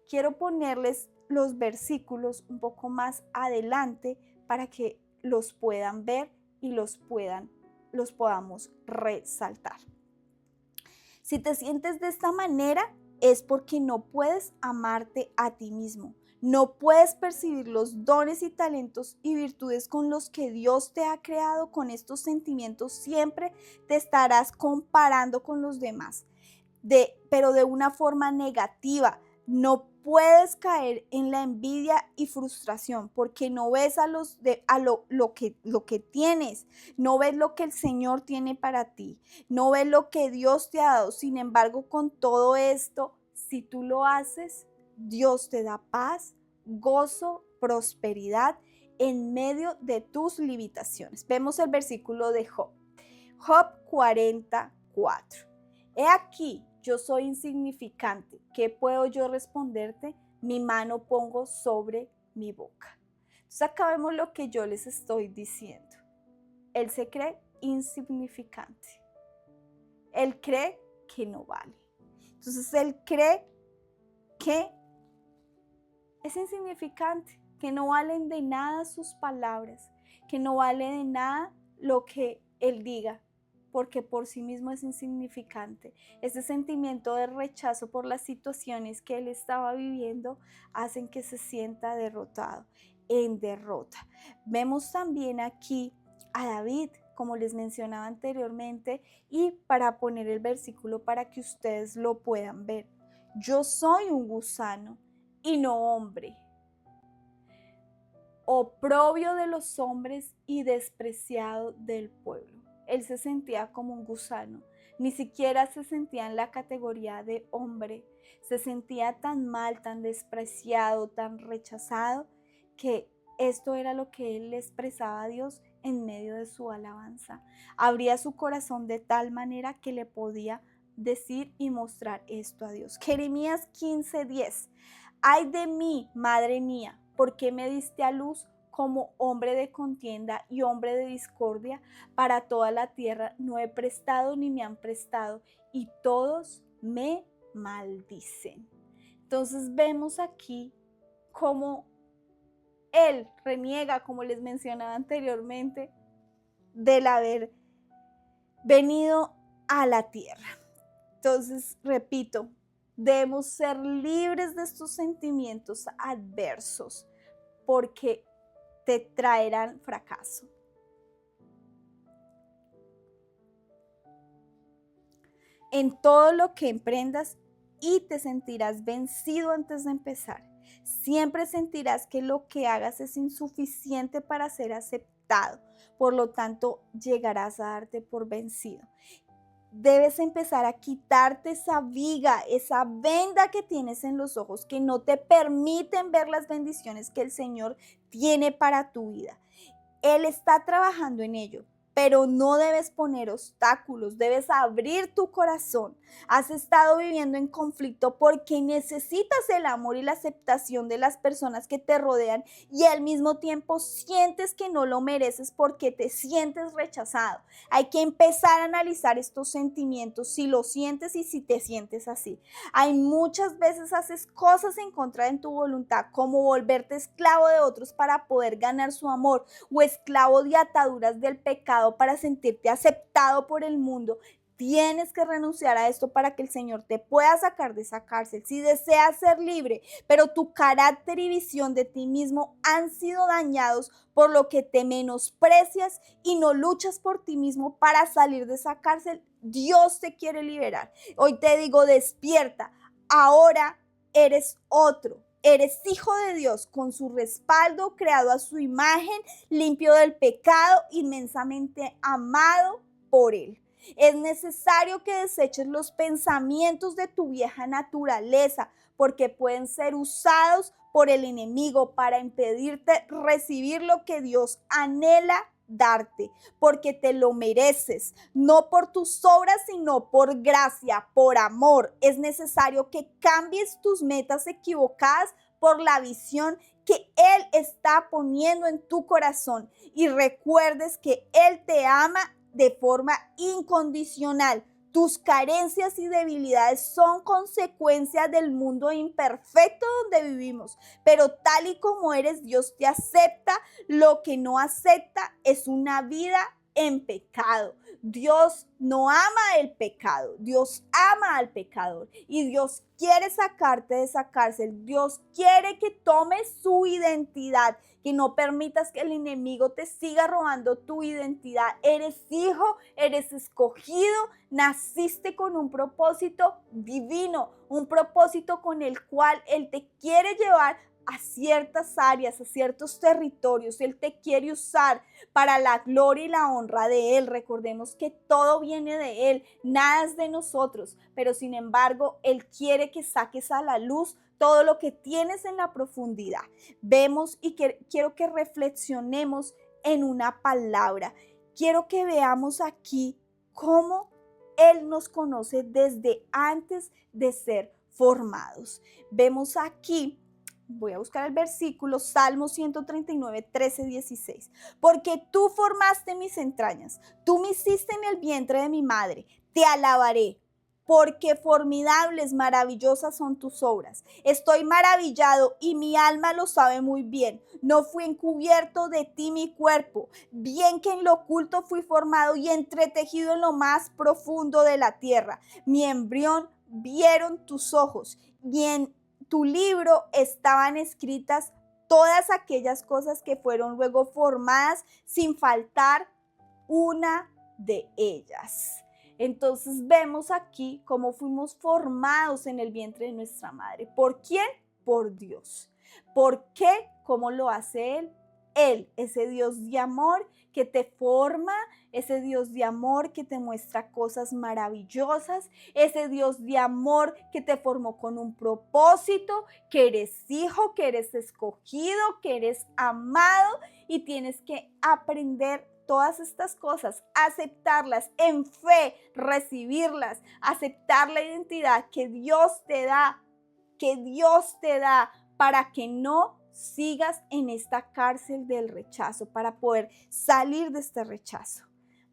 Quiero ponerles los versículos un poco más adelante para que los puedan ver y los podamos resaltar. Si te sientes de esta manera, es porque no puedes amarte a ti mismo. No puedes percibir los dones y talentos y virtudes con los que Dios te ha creado. Con estos sentimientos siempre te estarás comparando con los demás, pero de una forma negativa. No puedes caer en la envidia y frustración porque no ves lo que tienes, no ves lo que el Señor tiene para ti, no ves lo que Dios te ha dado. Sin embargo, con todo esto, si tú lo haces, Dios te da paz, gozo, prosperidad en medio de tus limitaciones. Vemos el versículo de Job. Job 44. He aquí, yo soy insignificante. ¿Qué puedo yo responderte? Mi mano pongo sobre mi boca. Entonces acá vemos lo que yo les estoy diciendo. Él se cree insignificante. Él cree que no vale. Entonces él cree que es insignificante, que no valen de nada sus palabras, que no vale de nada lo que él diga, porque por sí mismo es insignificante. Ese sentimiento de rechazo por las situaciones que él estaba viviendo hacen que se sienta derrotado, en derrota. Vemos también aquí a David, como les mencionaba anteriormente, y para poner el versículo para que ustedes lo puedan ver. Yo soy un gusano y no hombre, oprobio de los hombres y despreciado del pueblo. Él se sentía como un gusano, ni siquiera se sentía en la categoría de hombre, se sentía tan mal, tan despreciado, tan rechazado, que esto era lo que él le expresaba a Dios en medio de su alabanza. Abría su corazón de tal manera que le podía decir y mostrar esto a Dios. Jeremías 15:10. Ay de mí, madre mía, ¿por qué me diste a luz como hombre de contienda y hombre de discordia? Para toda la tierra no he prestado ni me han prestado, y todos me maldicen. Entonces vemos aquí cómo él reniega, como les mencionaba anteriormente, del haber venido a la tierra. Entonces, repito, debemos ser libres de estos sentimientos adversos porque te traerán fracaso. En todo lo que emprendas y te sentirás vencido antes de empezar. Siempre sentirás que lo que hagas es insuficiente para ser aceptado. Por lo tanto, llegarás a darte por vencido. Debes empezar a quitarte esa viga, esa venda que tienes en los ojos que no te permiten ver las bendiciones que el Señor tiene para tu vida. Él está trabajando en ello, pero no debes poner obstáculos, debes abrir tu corazón. Has estado viviendo en conflicto porque necesitas el amor y la aceptación de las personas que te rodean y al mismo tiempo sientes que no lo mereces porque te sientes rechazado. Hay que empezar a analizar estos sentimientos, si lo sientes y si te sientes así. Hay muchas veces haces cosas en contra de tu voluntad, como volverte esclavo de otros para poder ganar su amor, o esclavo de ataduras del pecado para sentirte aceptado por el mundo. Tienes que renunciar a esto para que el Señor te pueda sacar de esa cárcel. Si deseas ser libre, pero tu carácter y visión de ti mismo han sido dañados, por lo que te menosprecias y no luchas por ti mismo para salir de esa cárcel, Dios te quiere liberar. Hoy te digo, despierta. Ahora eres otro. Eres hijo de Dios con su respaldo, creado a su imagen, limpio del pecado, inmensamente amado por Él. Es necesario que deseches los pensamientos de tu vieja naturaleza, porque pueden ser usados por el enemigo para impedirte recibir lo que Dios anhela darte, porque te lo mereces, no por tus obras, sino por gracia, por amor. Es necesario que cambies tus metas equivocadas por la visión que Él está poniendo en tu corazón y recuerdes que Él te ama de forma incondicional. Tus carencias y debilidades son consecuencia del mundo imperfecto donde vivimos, pero tal y como eres, Dios te acepta. Lo que no acepta es una vida en pecado. Dios no ama el pecado, Dios ama al pecador y Dios quiere sacarte de esa cárcel. Dios quiere que tomes su identidad, que no permitas que el enemigo te siga robando tu identidad. Eres hijo, eres escogido, naciste con un propósito divino, un propósito con el cual Él te quiere llevar a ciertas áreas, a ciertos territorios. Él te quiere usar para la gloria y la honra de Él. Recordemos que todo viene de Él, nada es de nosotros, pero sin embargo, Él quiere que saques a la luz todo lo que tienes en la profundidad. Vemos y quiero que reflexionemos en una palabra. Quiero que veamos aquí cómo Él nos conoce desde antes de ser formados. Vemos aquí, voy a buscar el versículo, Salmo 139, 13, 16. Porque tú formaste mis entrañas, tú me hiciste en el vientre de mi madre, te alabaré. Porque formidables, maravillosas son tus obras. Estoy maravillado y mi alma lo sabe muy bien. No fui encubierto de ti mi cuerpo, bien que en lo oculto fui formado y entretejido en lo más profundo de la tierra. Mi embrión vieron tus ojos y en tu libro estaban escritas todas aquellas cosas que fueron luego formadas sin faltar una de ellas. Entonces vemos aquí cómo fuimos formados en el vientre de nuestra madre. ¿Por quién? Por Dios. ¿Por qué? ¿Cómo lo hace Él? Él, ese Dios de amor que te forma, ese Dios de amor que te muestra cosas maravillosas, ese Dios de amor que te formó con un propósito, que eres hijo, que eres escogido, que eres amado y tienes que aprender todas estas cosas, aceptarlas en fe, recibirlas, aceptar la identidad que Dios te da, para que no sigas en esta cárcel del rechazo, para poder salir de este rechazo.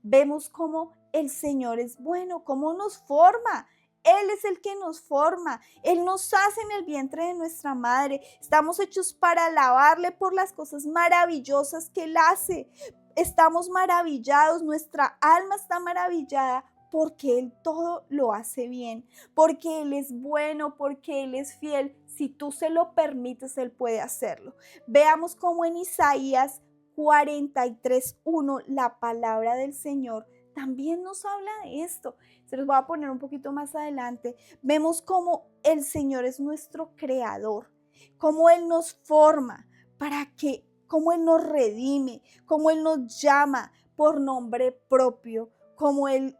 Vemos cómo el Señor es bueno, cómo nos forma. Él es el que nos forma, Él nos hace en el vientre de nuestra madre. Estamos hechos para alabarle por las cosas maravillosas que Él hace. Estamos maravillados, nuestra alma está maravillada porque Él todo lo hace bien, porque Él es bueno, porque Él es fiel. Si tú se lo permites, Él puede hacerlo. Veamos cómo en Isaías 43:1 la palabra del Señor también nos habla de esto. Se los voy a poner un poquito más adelante. Vemos cómo el Señor es nuestro creador, cómo Él nos forma cómo Él nos redime, cómo Él nos llama por nombre propio, cómo Él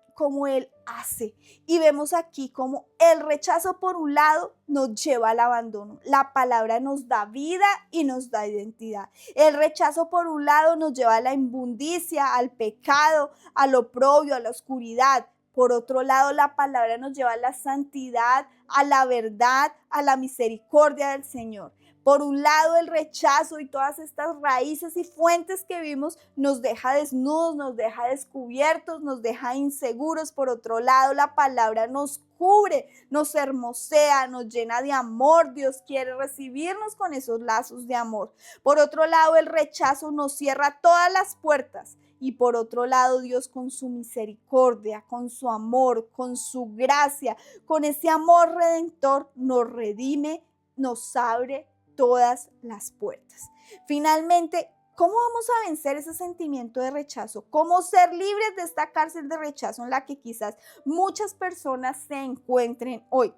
hace. Y vemos aquí cómo el rechazo por un lado nos lleva al abandono. La palabra nos da vida y nos da identidad. El rechazo por un lado nos lleva a la inmundicia, al pecado, al oprobio, a la oscuridad. Por otro lado, la palabra nos lleva a la santidad, a la verdad, a la misericordia del Señor. Por un lado, el rechazo y todas estas raíces y fuentes que vimos nos deja desnudos, nos deja descubiertos, nos deja inseguros. Por otro lado, la palabra nos cubre, nos hermosea, nos llena de amor. Dios quiere recibirnos con esos lazos de amor. Por otro lado, el rechazo nos cierra todas las puertas. Y por otro lado, Dios con su misericordia, con su amor, con su gracia, con ese amor redentor, nos redime, nos abre todas las puertas. Finalmente, ¿cómo vamos a vencer ese sentimiento de rechazo? ¿Cómo ser libres de esta cárcel de rechazo en la que quizás muchas personas se encuentren hoy?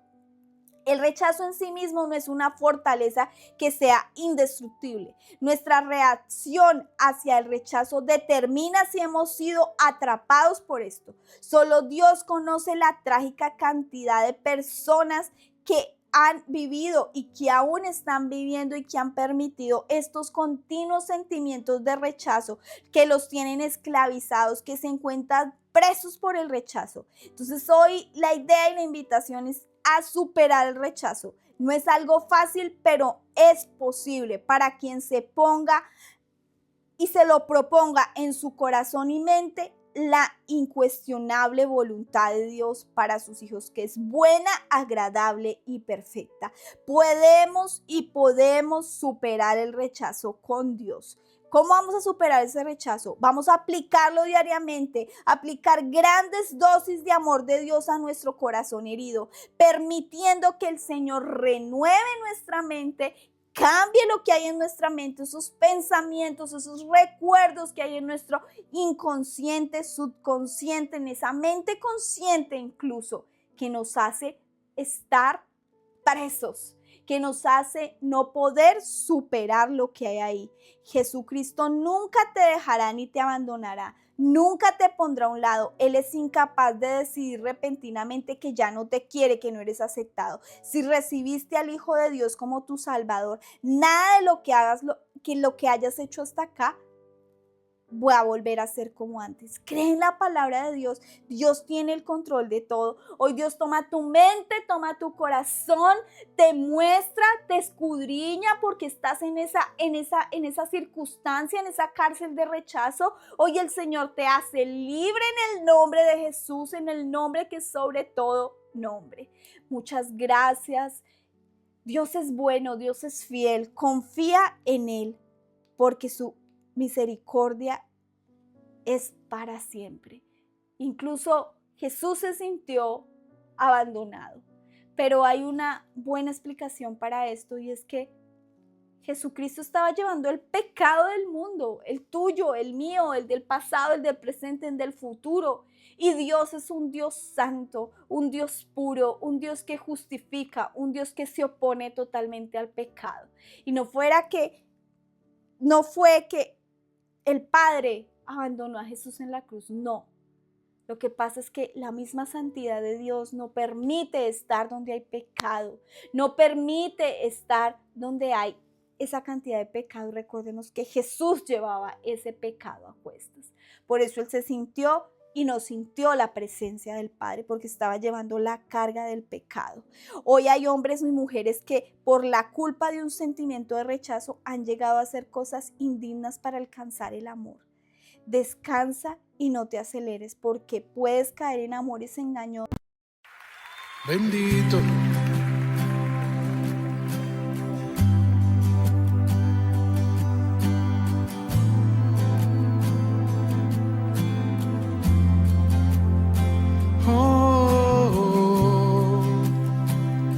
El rechazo en sí mismo no es una fortaleza que sea indestructible. Nuestra reacción hacia el rechazo determina si hemos sido atrapados por esto. Solo Dios conoce la trágica cantidad de personas que han vivido y que aún están viviendo y que han permitido estos continuos sentimientos de rechazo que los tienen esclavizados, que se encuentran presos por el rechazo. Entonces hoy la idea y la invitación es a superar el rechazo. No es algo fácil, pero es posible para quien se ponga y se lo proponga en su corazón y mente la incuestionable voluntad de Dios para sus hijos, que es buena, agradable y perfecta. Podemos superar el rechazo con Dios. ¿Cómo vamos a superar ese rechazo? Vamos a aplicarlo diariamente, aplicar grandes dosis de amor de Dios a nuestro corazón herido, permitiendo que el Señor renueve nuestra mente, cambie lo que hay en nuestra mente, esos pensamientos, esos recuerdos que hay en nuestro inconsciente, subconsciente, en esa mente consciente incluso, que nos hace estar presos, que nos hace no poder superar lo que hay ahí. Jesucristo nunca te dejará ni te abandonará, nunca te pondrá a un lado. Él es incapaz de decidir repentinamente que ya no te quiere, que no eres aceptado. Si recibiste al Hijo de Dios como tu Salvador, nada de lo que hagas, lo que hayas hecho hasta acá, voy a volver a ser como antes. Cree en la palabra de Dios. Dios tiene el control de todo. Hoy Dios toma tu mente, toma tu corazón, te muestra, te escudriña porque estás en esa circunstancia, en esa cárcel de rechazo. Hoy el Señor te hace libre en el nombre de Jesús, en el nombre que es sobre todo nombre. Muchas gracias. Dios es bueno, Dios es fiel. Confía en Él porque su misericordia es para siempre. Incluso Jesús se sintió abandonado, pero hay una buena explicación para esto, y es que Jesucristo estaba llevando el pecado del mundo, el tuyo, el mío, el del pasado, el del presente, el del futuro. Y Dios es un Dios santo, un Dios puro, un Dios que justifica, un Dios que se opone totalmente al pecado. Y no fue que el Padre abandonó a Jesús en la cruz, no. Lo que pasa es que la misma santidad de Dios no permite estar donde hay pecado, no permite estar donde hay esa cantidad de pecado. Recordemos que Jesús llevaba ese pecado a cuestas. Por eso Él se sintió y no sintió la presencia del Padre, porque estaba llevando la carga del pecado. Hoy hay hombres y mujeres que por la culpa de un sentimiento de rechazo han llegado a hacer cosas indignas para alcanzar el amor. Descansa y no te aceleres, porque puedes caer en amores engañosos. Bendito.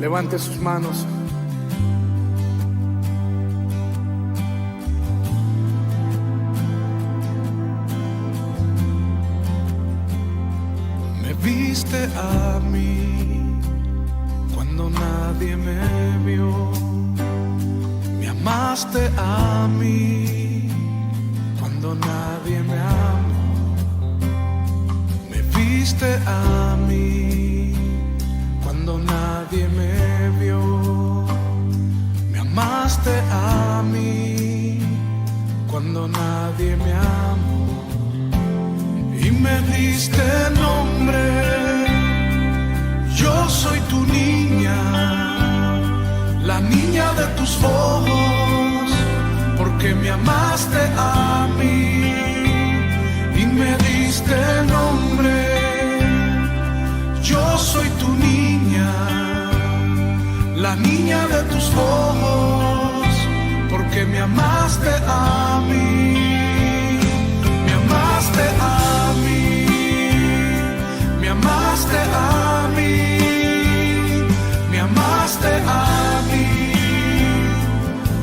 Levante sus manos. Me viste a mí cuando nadie me vio. Me amaste a mí cuando nadie me amó. Me viste a mí cuando nadie me vio. Me amaste a mí cuando nadie me amó. Y me diste nombre. Yo soy tu niña, la niña de tus ojos, porque me amaste a mí y me diste nombre. Yo soy tu niña, la niña de tus ojos, porque me amaste a mí, me amaste a mí, me amaste a mí, me amaste a mí,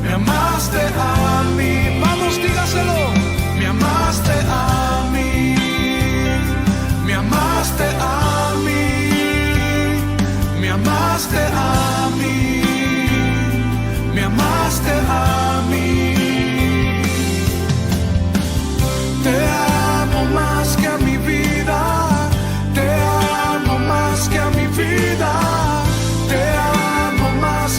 me amaste a mí. Vamos, dígaselo. Me amaste a mí, me amaste a mí, me amaste a mí, me amaste a mí. Te amo más que a mi vida, te amo más que a mi vida, te amo más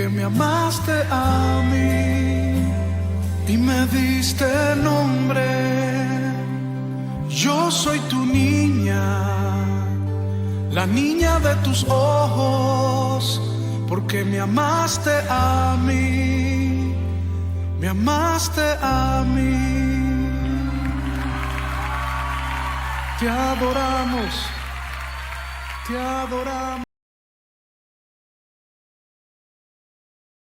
porque me amaste a mí y me diste nombre. Yo soy tu niña, la niña de tus ojos, porque me amaste a mí, me amaste a mí. Te adoramos, te adoramos.